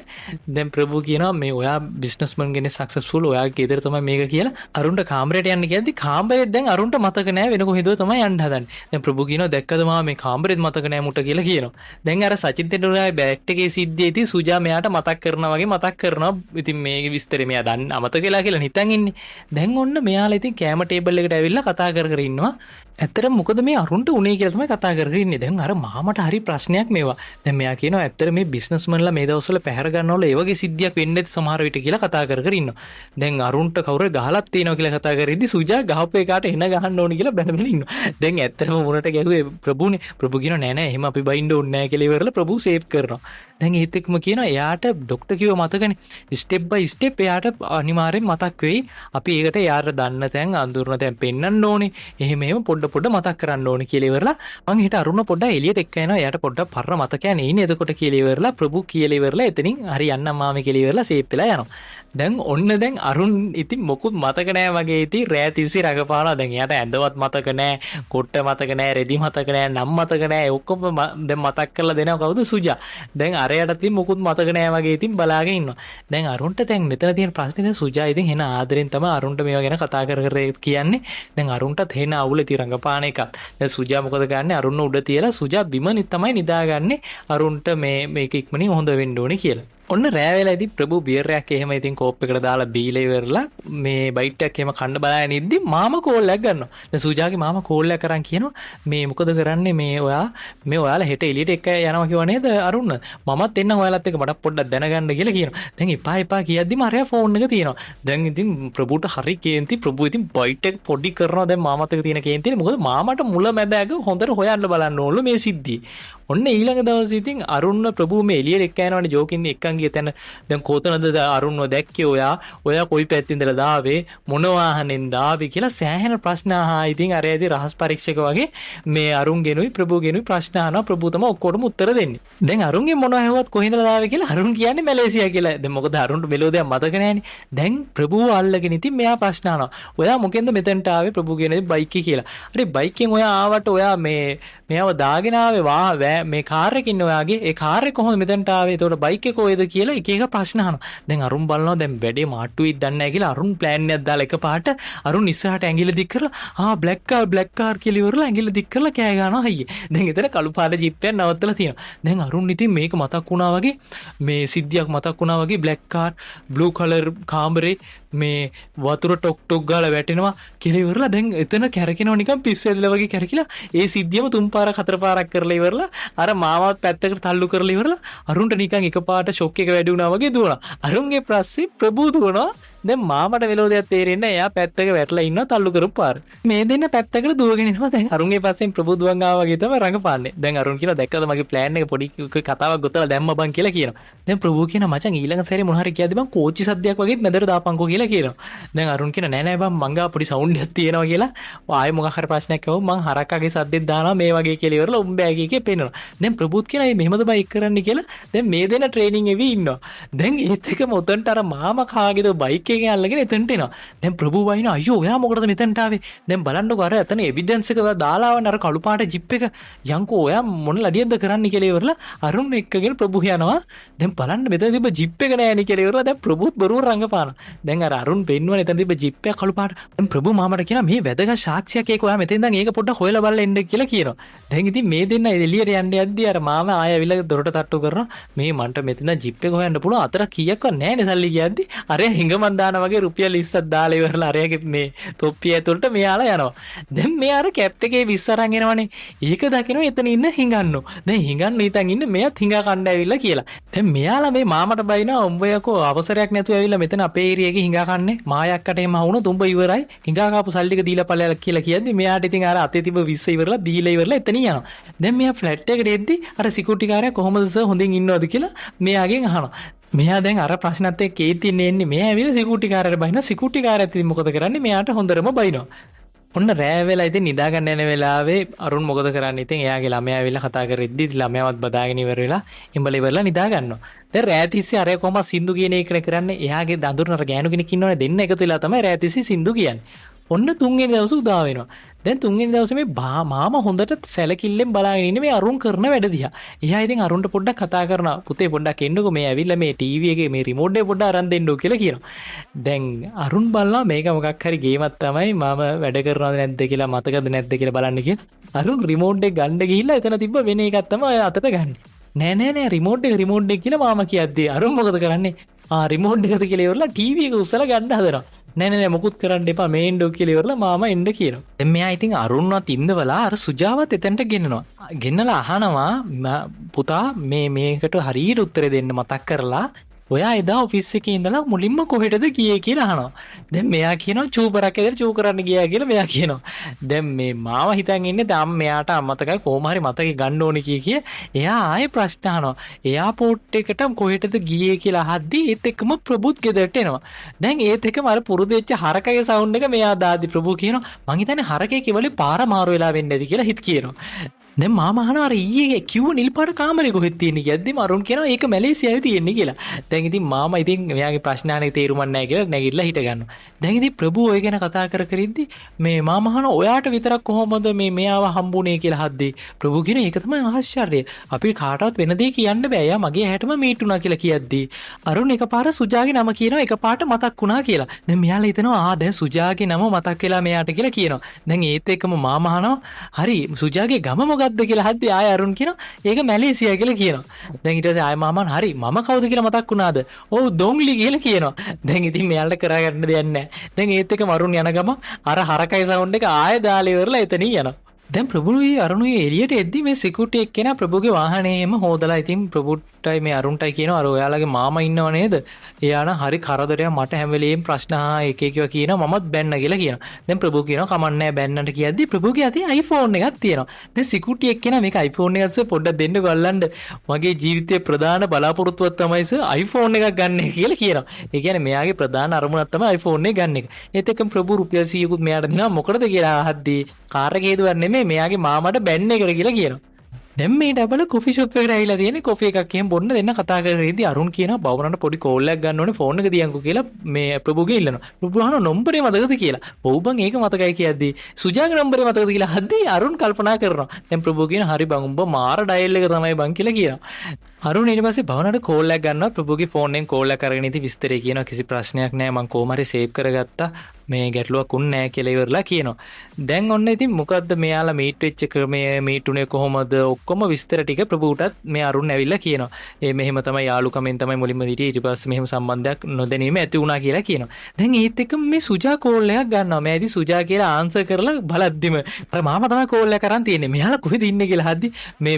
දැන් ප්‍රභූ කියනවා මේ ඔයා බිස්නස්මන් කෙනෙක් සක්සස්ෆුල් ඔයාගේ ගෙදර තමයි මේක කියලා අරුන්ට කාමරේට යන්න කියද්දි කාමරේත් දැන් අරුන්ට මතක නෑ වෙන කොහෙද තමයි යන්න හදන්නේ. දැන් ප්‍රභූ කියනවා දැක්කද මාම මේ කාමරේත් මතක නෑ මුට කියලා කියනවා. දැන් අර සචින් තෙන්ඩුල්කර්ගේ බෑට් එකේ සිද්ධිය ඉතින් සුජා මෙයාට මතක් කරනවා වගේ මතක් කරනවා. ඉතින් මේකේ විස්තරේ මෙයා දන්න අමතක වෙලා කියලා හිතන් ඉන්නේ. දැන් ඔන්න මෙයාලා ඉතින් කෑම ටේබල් එකට ඇවිල්ලා කතා කර ඉන්නවා. ඇත්තටම මොකද මේ අරුන්ට උනේ කියලා තමයි කතා කරගෙන ඉන්නේ. දැන් අර මාමට හරි ප්‍රශ්නයක් මේවා. දැන් මෙයා කියනවා ඇත්තට මේ බිස්නස්මන්ලා මේ දවස්වල පැහැර ගන්නවල ඒ වගේ සිද්ධියක් වෙන්නේ නැති සමහර විට කියලා කතා කර ඉන්නවා. දැන් අරුන්ට කවුරු ගහලක් තියෙනවා කියලා කතා කරද්දි සුජා ගහපු එකාට එන ගහන්න ඕනි කියලා බැනගෙන ඉන්නවා. දැන් ඇත්තටම මුණට ගැහුවේ ප්‍රභූනේ. ප්‍රභූ කියනවා නෑ නෑ එහෙම අපි බයින්න ඕනේ නෑ කියලා ඉවරලා ප්‍රභූ සේව් කරනවා. දැන් ඒත් එක්කම කියනවා එයාට ડોක්ටර් කිව්ව මතකනේ ස්ටෙප් බයි ස්ටෙප් එයාට අනිවාර්යෙන් මතක් වෙයි. අපි ඒකට යාර දන්න තැන් අඳුරන තැන් පෙන්වන්න ඕනේ. එහෙම පොඩ මතක් කරන්න ඕනේ කියලා ඉවරලා මං හිත අරුණ පොඩ්ඩක් එළියට එක්ක යනවා. එයාට පොඩ්ඩක් පරර මතකයක් නෙයිනේ එතකොට කියලා ඉවරලා ප්‍රභූ කියලා ඉවරලා එතනින් හරි යන්න මාමේ කියලා ඉවරලා සේප් වෙලා යනවා. දැන් ඔන්න දැන් අරුන් ඉතින් මොකුත් මතක නෑ වගේ ඉතින් රෑ තිස්සේ රඟපානවා. දැන් එයාට ඇඳවත් මතක නෑ, කොට්ට මතක නෑ, රෙදි මතක නෑ, නම් මතක නෑ. ඔක්කොම දැන් මතක් කරලා දෙනවා කවුද? සුජා. දැන් අරයට ඉතින් මොකුත් මතක නෑ වගේ ඉතින් බලාගෙන ඉන්නවා. දැන් අරුන්ට දැන් මෙතන තියෙන ප්‍රශ්නේ දැන් සුජා ඉතින් එන ආදරෙන් තමයි අරුන්ට මේවා ගැන කතා කර කියන්නේ. දැන් අරුන්ටත් එන අවුල ඉතින් රඟපාන එකක්. දැන් සුජා මොකද ගන්නේ? අරුන්න උඩ තියලා සුජා බිමනි තමයි නිදාගන්නේ. අරුන්ට මේක ඉක්මනින් හොඳ වෙන්න ඕනේ කියලා. ඔන්න රෑ වෙලා ඉතින් ප්‍රභූ බියර් එකක් එහෙම ඉතින් කෝප් එකට දාලා බීලා ඉවරලා මේ බයිට් එකක් එහෙම කන්න බලාගෙන ඉද්දි මාමා කෝල් එකක් ගන්නවා. දැන් සුජාගේ මාමා කෝල් එකක් කරන් කියනවා මේ මොකද කරන්නේ මේ ඔයාලා හෙට එළියට එක යනවා කිව්ව නේද අරුණ? මමත් එන්නම් ඔයාලත් එක්ක මට පොඩ්ඩක් දැනගන්න කියලා කියනවා. දැන් එපා කියද්දිම අරයා ෆෝන් එක තියෙනවා. දැන් ඉතින් ප්‍රභූට හරි කේන්ති. ප්‍රභූ ඉතින් බයිට් එක පොඩි කරනවා. දැන් මාමත් එක්ක තියෙන කේන්තිනේ. මොකද මාමට මුල මැද ඇග හොඳට හොයන්න බලන්න ඕනලු මේ සිද්ධිය. ඔන්න ඊළඟ දවසේ ඉතින් අරුණ ප්‍රභූ මේ එළියට එක්ක යනවනේ ජෝකින් එක්කන් ගිය තැන දැන් කොතනද අරුණව දැක්කේ ඔයා කොයි පැත්තින්දලා දාවේ මොන වාහනෙන්ද ආවේ කියලා සෑහෙන ප්‍රශ්න අහා. ඉතින් අර ඇදී රහස් පරීක්ෂක වගේ මේ අරුන් ගෙනුයි ප්‍රභූ ගෙනුයි ප්‍රශ්න අහනවා. ප්‍රභූ තමයි ඔක්කොටම උත්තර දෙන්නේ. දැන් අරුන්ගේ මොනවා හෙව්වත් කොහෙන්ද දාවේ කියලා අරුන් කියන්නේ මැලේසියා කියලා. දැන් මොකද අරුන්ට මෙලෝදියක් මතක නැහැනේ. දැන් ප්‍රභූ අල්ලගෙන ඉතින් මෙයා ප්‍රශ්න අහනවා. ඔයා මොකෙන්ද මෙතනට ආවේ? ප්‍රභූ කියන්නේ බයික් එක කියලා. හරි බයික්ෙන් ඔයා ආවට ඔයා මෙයාව දාගෙන ආවේ මේ කාර් එකකින් ඔයාගේ ඒ කාර් එක කොහොමද මෙතනට ආවේ? ඒතකොට බයික් එක කොහෙද කියලා එක ප්‍රශ්න අහනවා. දැන් අරුන් බලනවා දැන් වැඩේ මාට්ටුවෙක් දන්නේ නැහැ කියලා අරුන් ප්ලෑන් එකක් දාලා එකපාරට අරුන් ඉස්සරහට ඇඟිල්ල දික් කරලා බ්ලැක් කාර් කියලා ඉවරලා ඇඟිල්ල දික් කරලා කෑ ගන්නවා අයියේ. දැන් එතන කළු පාට ජීප් එකක් නවත්තලා තියෙනවා. දැන් අරුන් ඉතින් මේක මතක් වුණා වගේ මේ සිද්ධියක් මතක් වුණා වගේ බ්ලැක් කාර් බ්ලූ කලර් කාමරේ මේ වතුර ටොක් ගාලා වැටෙනවා කියලා ඉවරලා දැන් එතන කැරකිනවා නිකන් පිස්සු ඇදලා වගේ කැරකිලා ඒ සිද්ධියම තුන් පාරක් හතර පාරක් කරලා ඉවරලා අර මාමවත් පැත්තකට තල්ලු කරලා ඉවරලා අරුන්ට නිකන් එකපාරට ෂොක් එක වැඩි වුණා වගේ දුවනවා. අරුන්ගේ ප්‍රස්සේ ප්‍රභූ දුවනවා. දැන් මාමට වෙලෝදයක් තේරෙන්නේ නැහැ. එයා පැත්තක වැටලා ඉන්නවා තල්ලු කරපු පාර. මේ දෙන්න පැත්තකට දුවගෙන යනවා. දැන් අරුන්ගේ පස්සෙන් ප්‍රභූ දුවන් ආවා වගේ තමයි රඟපාන්නේ. දැන් අරුන් කියනවා දැක්කද මගේ ප්ලෑන් එක පොඩි කතාවක් ගොතලා දැම්ම බං කියලා කියනවා. දැන් ප්‍රභූ කියනවා මචං ඊළඟ සැරේ මොන හරි කියද්දි බං කෝච්චි සද්දයක් වගේ මැදට දාපන්කෝ කියලා කියනවා. දැන් අරුන් කියන නෑ බං මංගා පොඩි සවුන්ඩ් එකක් තියෙනවා කියලා ආයෙ මොකක් හරි ප්‍රශ්නයක් ආවොත් මං හරක්කගේ සද්දෙත් දානවා මේ වගේ කියලා ඉවරලා උඹෑගේ එකේ පේනවා. දැන් ප්‍රභූත් කියනවා මේ මෙහෙමද බයික් කරන්න කියලා. දැන් මේ දෙන ට්‍රේනින් එවි ඉන්නවා. දැන් ඒත් එකම උතන්ට අර මාමා කාගේද බයික් බයික් එකෙන් අල්ලගෙන එතනට එනවා. දැන් ප්‍රභු වයින් අයියෝ ඔයා මොකටද මෙතනට ආවේ? දැන් බලන්නකෝ අර එතන එවිඩන්ස් එක දාලා ආවන අර කළු පාට ජිප් එක යන්කෝ ඔයා මොන ලඩියක්ද කරන්න කියලා ඉවරලා අරුන් එක්කගෙන ප්‍රභු යනවා. දැන් බලන්න මෙතන තිබ්බ ජිප් එක නෑනේ කියලා ඉවරලා දැන් ප්‍රභුත් බරුව රංගපාන. දැන් අර අරුන් පෙන්වන එතන තිබ්බ ජිප් එක කළු පාට. දැන් ප්‍රභු මාමට කියනවා මේ වැදගත් සාක්ෂියක් ඒක ඔයා මෙතෙන් ඉඳන් ඒක පොඩ්ඩක් හොයලා බලලා එන්න කියලා කියනවා. දැන් ඉතින් මේ දෙන්න එළියට යන්න යද්දි අර මාම ආය ඇවිල්ලා දොරට තට්ටු කරනවා. මේ මන්ට මෙතන ජිප් එක හොයන්න පුළුවන් අතර කීයක්වත් නෑනේ සල්ලි කියද්දි අර හිඟමන් දාන වගේ රුපියල් 20ක් දාලා ඉවරලා අරයාගේ මේ තොප්පිය ඇතුළට මෙයාලා යනවා. දැන් මෙයා අර කැප් එකේ 20 අරන් එනවනේ. ඒක දකිනවා එතන ඉන්න හිඟන්නෝ. දැන් හිඟන්න හිතන් ඉන්න මෙයාත් හිඟා කණ්ඩ ඇවිල්ලා කියලා. දැන් මෙයාලා මේ මාමට බයිනවා උඹයකෝ අවසරයක් නැතුව ඇවිල්ලා මෙතන අපේ ඒරියාවේ හිඟා කන්නේ මායක්කට එම වුණොත් උඹ ඉවරයි. හිඟා කාපු සල්ලි ටික දීලා පළයලා කියලා කියද්දි මෙයාට ඉතින් අර අතේ තිබ්බ 20 ඉවරලා දීලා ඉවරලා එතන යනවා. දැන් මෙයා ෆ්ලැට් එකට එද්දි අර සිකියුරිටි කාර්යය කොහොමද සර් හොඳින් ඉන්නවද කියලා මෙයාගෙන් අහනවා. මෙයා දැන් අර ප්‍රශ්නත් එක්ක ඒතින්නේ එන්නේ මෙයා ඇවිල්ලා සිකියුරිටි කාර්යයට බයිනවා. සිකියුරිටි කාර්යයත් ඉතින් මොකද කරන්නේ? මෙයාට හොඳටම බයිනවා. ඔන්න රෑ වෙලා ඉතින් නිදා ගන්න යන වෙලාවේ අරුන් මොකද කරන්නේ? ඉතින් එයාගේ ළමයා ඇවිල්ලා කතා කරෙද්දි ළමයාවත් බදාගෙන ඉවර වෙලා ඉඹල ඉවරලා නිදා ගන්නවා. දැන් රෑ තිස්සේ අර කොහම සින්දු කියන එකනේ කරන්නේ. එයාගේ දඳුරන අර ගෑනු කෙනෙක් ඉන්නවනේ දෙන්න එකතු වෙලා තමයි රෑ තිස්සේ සින්දු කියන්නේ. ඔන්න තුන්වෙනි දවසේ උදා වෙනවා. දැන් තුන්වෙනි දවසේ මේ මාමා හොඳට සැලකිල්ලෙන් බලාගෙන ඉන්නේ මේ අරුන් කරන වැඩ දිහා. එයා ඉතින් අරුන්ට පොඩ්ඩක් කතා කරනවා. පුතේ පොඩ්ඩක් එන්නකෝ මේ ඇවිල්ලා මේ ටීවී එකේ මේ රිමෝට් එක පොඩ්ඩක් අරන් දෙන්නෝ කියලා කියනවා. දැන් අරුන් බලනවා මේක මොකක් හරි ගේමක් තමයි මම වැඩ කරනවද නැද්ද කියලා මතකද නැද්ද කියලා බලන්න කියලා. අරුන් රිමෝට් එක ගන්න ගිහිල්ලා එතන තිබ්බ වෙන එකක් තමයි අතට ගන්න. නෑ රිමෝට් එක කියලා මාමා කියද්දී අරුන් මොකද කරන්නේ? රිමෝට් එකද කියලා ඉවරලා ටීවී එක උස්සලා ගන්න හදනවා. නෑ මොකුත් කරන්න එපා මේ එන්න කියලා ඉවරලා මාමා එන්න කියනවා. දැන් මෙයා ඉතින් අරුන්වත් ඉඳවලා අර සුජාවත් එතනට ගෙන්නනවා. ගෙන්නලා අහනවා පුතා මේකට හරියට උත්තර දෙන්න මතක් කරලා ඔයා එදා ඔෆිස් එකේ ඉඳලා මුලින්ම කොහෙටද ගියේ කියලා අහනවා. දැන් මෙයා කියනවා චූපරක් ඇදලා චූ කරන්න ගියා කියලා මෙයා කියනවා. දැන් මේ මාව හිතන් ඉන්නේ දැන් මෙයාට අමතකයි කොහොම හරි මතකේ ගන්න ඕනේ කිය එයා ආයේ ප්‍රශ්න අහනවා. එයාපෝට් එකට කොහෙටද ගියේ කියලා අහද්දි ඒත් එක්කම ප්‍රභුත් ගෙදරට එනවා. දැන් ඒත් එක්කම අර පුරුදු වෙච්ච හරකගේ සවුන්ඩ් එක මෙයා දාදි ප්‍රභු කියනවා මං හිතන්නේ හරකේ කිවලේ පාර මාරු වෙලා වෙන්නේ නැති කියලා හිත කියනවා. දැන් මාමා අහනවා අර ඊයේ කිව්ව නිල් පාට කාමරේ කොහෙද තියෙන්නේ කියද්දි මරුන් කියනවා ඒක මැලේසියාවේ තියෙන්නේ කියලා. දැන් ඉතින් මාමා ඉතින් මෙයාගේ ප්‍රශ්න අහන්නේ තේරුම් නැහැ කියලා නැගිටලා හිට ගන්නවා. දැන් ඉතින් ප්‍රභු ඔය ගැන කතා කර ඉද්දි මේ මාමා අහනවා ඔයාට විතරක් කොහොමද මෙයාව හම්බුනේ කියලා හද්දි ප්‍රභු කියන ඒක තමයි ආශ්චර්යය. අපි කාටවත් වෙන දෙයක් කියන්න බෑ. යා මගේ ඇහැටම මීටුණා කියලා කියද්දි අරුන් එකපාර සුජාගේ නම කියනවා එකපාරට මතක් වුණා කියලා. දැන් මෙයාලා හිතනවා දැන් සුජාගේ නම මතක් වෙලා මෙයාට කියලා කියනවා. දැන් ඒත් එක්කම මාමා අහනවා හරි සුජාගේ ගම මොකක්ද කියලා හද්දි ආය අරුන් කියනවා ඒක මැලේසියා කියලා කියනවා. දැන් ඊට පස්සේ ආය මාමාන් හරි මම කවුද කියලා මතක් වුණාද? ඔව් දොන්ලි කියලා කියනවා. දැන් ඉතින් මෙයාලට කරගන්න දෙයක් නැහැ. දැන් ඒත් එක මරුන් යන ගම අර හරකයි සවුන්ඩ් එක ආය දාලා ඉවරලා එතනින් යනවා. දැන් ප්‍රභුයි අරුණුයි එළියට එද්දි මේ සිකියුරිටි එක්කෙනා ප්‍රභුගේ වාහනේම හොදලා ඉතින් ප්‍රභුට්ටයි මේ අරුන්ටයි කියනවා අර ඔයාලගේ මාමා ඉන්නව නේද? එයා නම් හරි කරදරයක් මට හැම වෙලේම ප්‍රශ්න එක එක කියනවා මමත් බැන්න කියලා කියනවා. දැන් ප්‍රභු කියනවා කමන්නේ බැන්නට කියද්දි ප්‍රභුගේ අතේ iPhone එකක් තියෙනවා. දැන් සිකියුරිටි එක්කෙනා මේක iPhone එකක් පොඩ්ඩක් දෙන්න ගොල්ලන්ඩ මගේ ජීවිතයේ ප්‍රධාන බලාපොරොත්තුවක් තමයි iPhone එකක් ගන්න කියලා කියනවා. ඒ කියන්නේ මෙයාගේ ප්‍රධාන අරමුණක් තමයි iPhone එක ගන්න එක. ඒත් එක්කම ප්‍රභු රුපියල් 100කුත් මෙයාට දෙනවා මොකටද කියලා අහද්දි කාර් එකේ හේතුවක් නෙමෙයි මෙයාගේ මාමට බැන්න එකට කියලා කියනවා. දැන් මේ ඩබල කොෆි ෂොප් එකට ඇවිල්ලා තියෙන්නේ කොෆි එකක් එහෙම බොන්න දෙන්න කතා කරේදී අරුන් කියනවා බවුනට පොඩි කෝල් එකක් ගන්න ඕනේ ෆෝන් එක දියන්කෝ කියලා මේ ප්‍රභුගේ ඉල්ලනවා. ප්‍රභු අහනවා නම්බරේ මතකද කියලා. ඔව් බං ඒක මතකයි කියද්දි සුජාගේ නම්බරේ මතකද කියලා හද්දි අරුන් කල්පනා කරනවා. දැන් ප්‍රභු කියන හරි බං උඹ මාර ඩයල් එක තමයි බං කියලා කියනවා. අරුන් ඊට පස්සේ බවුනට කෝල් එකක් ගන්නවා ප්‍රභුගේ ෆෝන් එකෙන් කෝල් එකක් අරගෙන ඉතින් විස්තරේ කියනවා කිසි ප්‍රශ්නයක් නැහැ මං කොහොම හරි සේව් කරගත්තා. මේ ගැටලුවක් උන්නේ නැහැ කියලා ඉවරලා කියනවා. දැන් ඔන්න ඉතින් මොකද්ද මෙයාලා මීට් වෙච්ච ක්‍රමය මීටුනේ කොහොමද ඔක්කොම විස්තර ටික ප්‍රභුටත් මේ අරුන් ඇවිල්ලා කියනවා. මෙහෙම තමයි යාළුකමෙන් තමයි මුලින්ම හිටියේ ඊට පස්සේ මෙහෙම සම්බන්ධයක් නොදැනීම ඇති වුණා කියලා කියනවා. දැන් ඒත් එක්කම මේ සුජා කෝල් එකක් ගන්නවා. මම ඉතින් සුජා කියලා ආන්සර් කරලා බලද්දිම අර මාමා තමයි කෝල් එක කරන් තියෙන්නේ. මෙයාලා කොහෙද ඉන්නේ කියලා හද්දි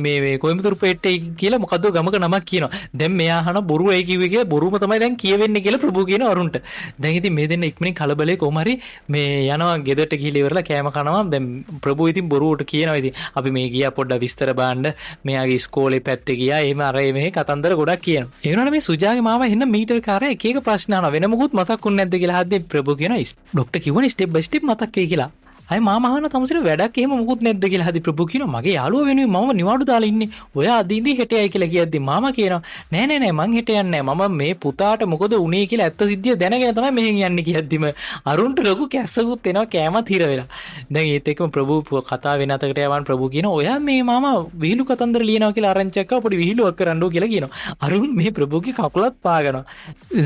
මේ කොයිම්බතූරු පෙට්ටේ කියලා මොකද්ද ගමක නමක් කියනවා. දැන් මෙයා අහන බොරු වෙයි කිව්වේ කියලා බොරුම තමයි දැන් කියවෙන්නේ කියලා ප්‍රභු කියනවා අරුන්ට. දැන් ඉතින් මේ දෙන්න ඉක්මනින් කලබලේ කොහොම හරි මේ යනවා ගෙදරට ගිහිල්ලා ඉවරලා කෑම කනවා. දැන් ප්‍රභු ඉතින් බොරුවට කියනවා ඉතින් අපි මේ ගියා පොඩ්ඩක් විස්තර බලන්න මෙයාගේ ඉස්කෝලේ පැත්තේ ගියා එහෙම අර මේ කතන්දර ගොඩක් කියනවා. ඒ වුණාට මේ සුජාගේ මාමා එන්න මීටර් කාරය එක එක ප්‍රශ්න අහනවා. වෙන මොකුත් මතක් වුනේ නැද්ද කියලා හද්දි ප්‍රභු කියනවා ඩොක්ටර් කිව්වනේ ස්ටෙප් බයි ස්ටෙප් මතක් වෙයි කියලා. අය මාමා අහන තමුසෙට වැඩක් එහෙම මොකුත් නැද්ද කියලා. හදි ප්‍රභු කියනවා මගේ යාළුවා වෙනුවෙන් මම නිවාඩු දාලා ඉන්නේ. ඔයා අදින්දි හෙටයයි කියලා කියද්දි මාමා කියනවා නෑ නෑ නෑ මං හෙට යන්නේ නෑ. මම මේ පුතාට මොකද උනේ කියලා ඇත්ත සිද්ධිය දැනගෙන තමයි මෙහෙන් යන්නේ කියද්දිම අරුන්ට ලොකු කැස්සකුත් එනවා කෑමත් හිර වෙලා. දැන් ඒත් එක්කම ප්‍රභු කතා වෙන අතකට යවන ප්‍රභු කියනවා ඔයා මේ මාමා විහිළු කතන්දර ලියනවා කියලා ආරංචියක් ආව පොඩි විහිළුවක් කරන්නෝ කියලා කියනවා. අරුන් මේ ප්‍රභුගේ කකුලත් පාගනවා.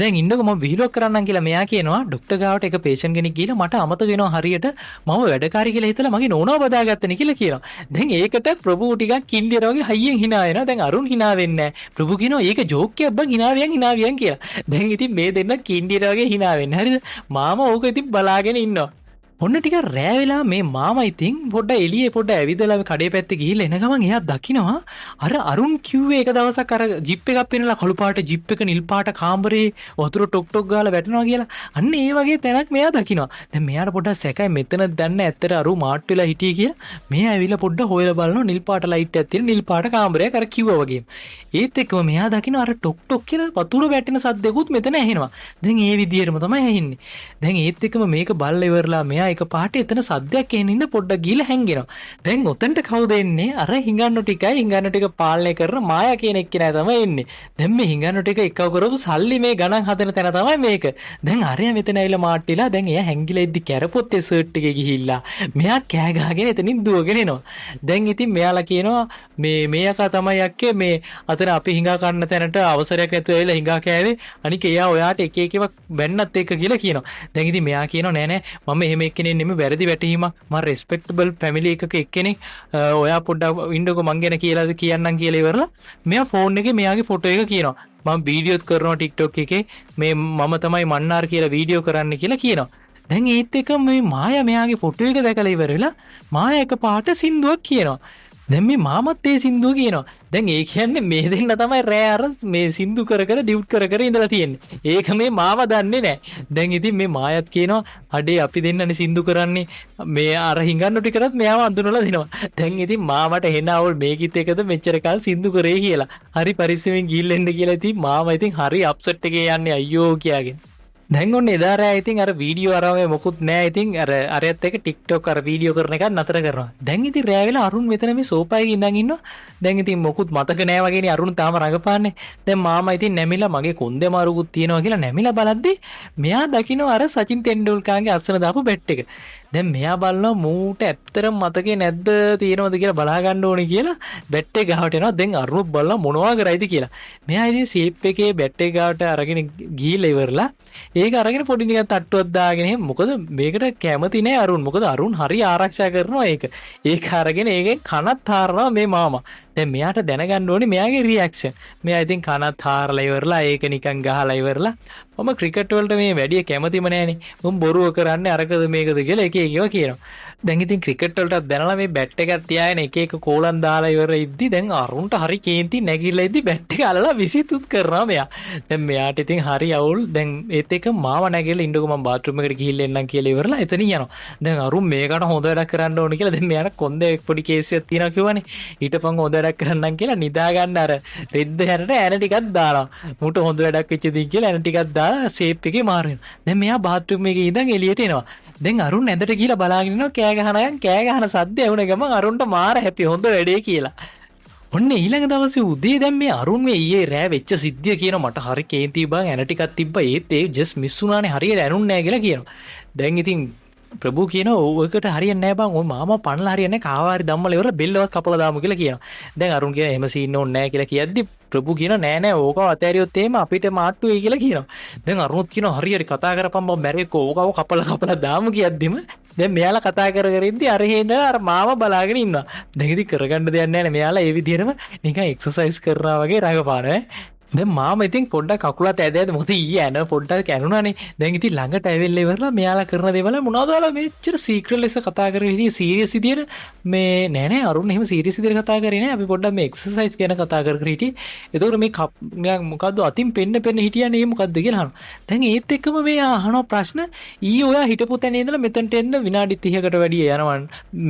දැන් ඉන්නකො මම විහිළුවක් කරන්නම් කියලා මෙයා කියනවා ડોක්ටර් ගාවට එක පේෂන්ට් කෙනෙක් ගිහලා මට අමතක වෙනවා හරියට මම වැඩකාරී කියලා හිතලා මගේ නෝනාව බදාගත්තනේ කියලා කියනවා. දැන් ඒකට ප්‍රභු ටිකක් කින්ඩියර වගේ හයියෙන් hina වෙනවා. දැන් අරුන් hina වෙන්නේ නැහැ. ප්‍රභු කියනවා ඒක ජෝක් එකක් බං hina වියන් කියලා. දැන් ඉතින් මේ දෙන්න කින්ඩියර වගේ hina වෙන්නේ. හරිද? මාමා ඕක ඉතින් බලාගෙන ඉන්නවා. ඔන්න ටික රෑ වෙලා මේ මාමා ඉතින් පොඩ්ඩ එළියේ පොඩ්ඩ ඇවිදලා කඩේ පැත්තේ ගිහිල්ලා එන ගමන් එයා දකිනවා අර අරුන් කිව්වේ එක දවසක් අර ජිප් එකක් පෙන්නලා කළු පාට ජිප් එක නිල් පාට කාමරේ වතුර ටොක් ටොක් ගාලා වැටෙනවා කියලා. අන්න ඒ වගේ තැනක් මෙයා දකිනවා. දැන් මෙයාට පොඩ්ඩක් සැකයි මෙතන දැන්න ඇත්තට අරු මාට් වෙලා හිටියේ කියලා. මෙයා ඇවිල්ලා පොඩ්ඩ හොයලා බලනවා නිල් පාට ලයිට් එකක් තියෙන නිල් පාට කාමරයක් අර කිව්වා වගේ. ඒත් එක්කම මෙයා දකිනවා අර ටොක් ටොක් කියලා වතුර වැටෙන සද්දෙකුත් මෙතන ඇහෙනවා. දැන් ඒ විදියටම තමයි ඇහෙන්නේ. දැන් ඒත් එක්කම මේක බල්ලා ඉවරලා මෙයා එක පාට එතන සද්දයක් එන හින්දා පොඩ්ඩක් ගිහලා හැංගෙනවා. දැන් ඔතනට කවුද එන්නේ? අර හිඟන්නු ටික පාලනය කරන මායා කියන එක්කෙනා තමයි එන්නේ. දැන් මේ හිඟන්නු ටික එකව කරපු සල්ලි මේ ගණන් හදන තැන තමයි මේක. දැන් අරයා මෙතන ඇවිල්ලා මාට්ටිලා දැන් එයා හැංගිලා ඉද්දි කැරපොත්තේ සර්ට් එකේ ගිහිල්ලා මෙයා කෑ ගහගෙන එතනින් දුවගෙන එනවා. දැන් ඉතින් මෙයාලා කියනවා මේ අකා තමයි යක්කේ මේ අතන අපි හිඟා කන්න තැනට අවසරයක් නැතුව ඇවිල්ලා හිඟා කෑවේ. අනික එයා ඔයාට එක එක ඒවා බැන්නත් එක්ක කියලා කියනවා. දැන් ඉතින් මෙයා කියනවා නෑ නෑ මම එහෙම එක්කෙනෙක් නෙමෙයි වැරදි වැටහීමක් මම රෙස්පෙක්ටබල් ෆැමිලි එකක එක්කෙනෙක් ඔයා පොඩ්ඩක් ඉන්නකො මං ගැන කියලාද කියන්නම් කියලා ඉවරලා මෙයා ෆෝන් එකේ මෙයාගේ ෆොටෝ එක කියනවා මම වීඩියෝත් කරනවා TikTok එකේ මේ මම තමයි මන්නාර් කියලා වීඩියෝ කරන්න කියලා කියනවා. දැන් ඒත් එක මේ මායා මෙයාගේ ෆොටෝ එක දැකලා ඉවරලා මායා එක පාට සින්දුවක් කියනවා. දැන් මේ මාමත් ඒ සින්දුව කියනවා. දැන් ඒ කියන්නේ මේ දෙන්න තමයි රෑ අර මේ සින්දු කර ඩියුට් කර ඉඳලා තියෙන්නේ. ඒක මේ මාව දන්නේ නැහැ. දැන් ඉතින් මේ මායත් කියනවා අඩේ අපි දෙන්නනේ සින්දු කරන්නේ. මේ අර හිඟන්නු ටිකටත් මෙයාව අඳුනලා දෙනවා. දැන් ඉතින් මාමට එන අවුල් මේකිට එකද මෙච්චර කාල සින්දු කරේ කියලා. හරි පරිස්සමෙන් ගිහිල්ලා එන්න කියලා ඉතින් මාම ඉතින් හරි අප්සෙට් එකේ යන්නේ අයියෝ කියාගෙන. දැන් ඔන්න එදා රෑ ඉතින් අර වීඩියෝ අරාමේ මොකුත් නැහැ. ඉතින් අරයත් එක්ක TikTok අර වීඩියෝ කරන එකත් නතර කරනවා. දැන් ඉතින් රෑ වෙලා අරුන් මෙතන මේ සෝපා එකේ ඉඳන් ඉන්නවා. දැන් ඉතින් මොකුත් මතක නැහැ වගේනේ අරුන් තාම රඟපාන්නේ. දැන් මාමා ඉතින් නැමිලා මගේ කොන්දේ මාරුකුත් තියෙනවා කියලා නැමිලා බලද්දි මෙයා දකින්න අර සචින් තෙන්ඩුල්කර්ගේ අස්සන දාපු බැට් එක. දැන් මෙයා බලනවා මූට ඇත්තටම මතකේ නැද්ද තියෙනවද කියලා බලා ගන්න ඕනේ කියලා බැට් එක ගාවට එනවා. දැන් අරුන් බලලා මොනවා කරයිද කියලා. මෙයා ඉතින් සීප් එකේ බැට් එක ගාවට අරගෙන ගිහිල්ලා ඉවරලා ඒක අරගෙන පොඩි නිකන් තට්ටුවක් දාගෙන එහෙම මොකද මේකට කැමති නෑ අරුන්. මොකද අරුන් හරි ආරක්ෂා කරනවා ඒක. ඒක අරගෙන ඒකෙන් කනත් හාරනවා මේ මාමා. දැන් මෙයාට දැනගන්න ඕනේ මෙයාගේ රියැක්ෂන්. මෙයා ඉතින් කනත් හාරලා ඉවරලා ඒක නිකන් ගහලා ඉවරලා මම ක්‍රිකට් වලට මේ වැඩි කැමතිම නෑනේ. මම බොරුව කරන්නේ අරකද මේකද කියලා එක එකව කියනවා. දැන් ඉතින් ක්‍රිකට් වලටත් දැනලා මේ බැට් එකක් තියාගෙන එක එක කෝලම් දාලා ඉවර ඉද්දි දැන් අරුන්ට හරි කේන්ති නැගිලා ඉද්දි බැට් එක අල්ලලා විසිතුත් කරනවා මෙයා. දැන් මෙයාට ඉතින් හරි අවුල්. දැන් ඒත් එක මාව නැගිලා ඉන්නකො මම බාත් รู ම් එකට ගිහිල්ලා එන්නම් කියලා ඉවරලා එතනින් යනවා. දැන් අරුන් මේකට හොඳ වැඩක් කරන්න ඕනේ කියලා දැන් මෙයාට කොන්දේ පොඩි කේසියක් තියෙනවා කිව්වනේ. ඊටපන් හොඳ වැඩක් කරන්නම් කියලා නිදා ගන්න අර රෙද්ද හැරට ඇන ටිකක් දානවා. මුට හොඳ වැඩක් වෙච්ච දින් කියලා ඇන ටිකක් දාලා ෂේප් එකේ මාරු වෙනවා. දැන් මෙයා බාත් รู ම් එකේ ඉඳන් එළියට එනවා. දැන් අරුන් ඇඳට ගිහිල්ලා බලාගෙන ඉන්නවා කෑ ගහන සද්ද ඇහුන ගමන් අරුන්ට මාර හැපි හොඳ වැඩේ කියලා. ඔන්න ඊළඟ දවසේ උදේ දැන් මේ අරුන් මේ ඊයේ රෑ වෙච්ච සිද්ධිය කියන මට හරි කේන්ති බං ඇන ටිකක් තිබ්බා ඒත් ඒ ජස්ට් මිස් වුණානේ හරියට ඇනුන්නේ නැහැ කියලා කියනවා. දැන් ඉතින් ප්‍රභු කියනවා ඔයකට හරියන්නේ නැහැ බං ඔය මාමා පණලා හරියන්නේ කාවාරි ධම්මල ඉවරලා බෙල්ලවත් කපලා දාමු කියලා කියනවා. දැන් අරුන් කියන එහෙම සීන් ඕනේ නැහැ කියලා කියද්දි ප්‍රභු කියනවා නෑ නෑ ඕකව අතෑරියොත් එහෙම අපිට මාට්ටු වෙයි කියලා කියනවා. දැන් අරුණත් කියනවා හරියට කතා කරපම් බං මැරෙකෝ ඕකව කපලා දාමු කියද්දිම දැන් මෙයාලා කතා කර ඉද්දි අර හේන අර මාමා බලාගෙන ඉන්නවා. දැන් ඉතින් කරගන්න දෙයක් නැහැ නේ මෙයාලා ඒ විදිහටම නිකන් එක්සර්සයිස් කරනවා වගේ රඟපානවා. දැන් මාමා ඉතින් පොඩ්ඩක් කකුලත් ඇද මොකද ඊයේ ඇන පොඩ්ඩක් කැණුනානේ. දැන් ඉතින් ළඟට ඇවිල්ලා ඉවරලා මෙයාලා කරන දේවල් මොනවද ඔයාලා මෙච්චර සීක්‍රට් ලෙස කතා කරගෙන ඉතින් සීරියස් විදියට මේ නෑ අරුන් එහෙම සීරියස් විදියට කතා කරේ නෑ. අපි පොඩ්ඩක් මේ එක්සර්සයිස් ගැන කතා කර හිටියේ. ඒතකොට මේ මොකද්ද අතින් පෙන්න හිටියන්නේ ඒ මොකද්ද කියලා අහනවා. දැන් ඒත් එක්කම මේ අහන ප්‍රශ්න ඊයේ ඔයා හිටපු තැන ඉඳලා මෙතනට එන්න විනාඩි 30කට වැඩිය යනවා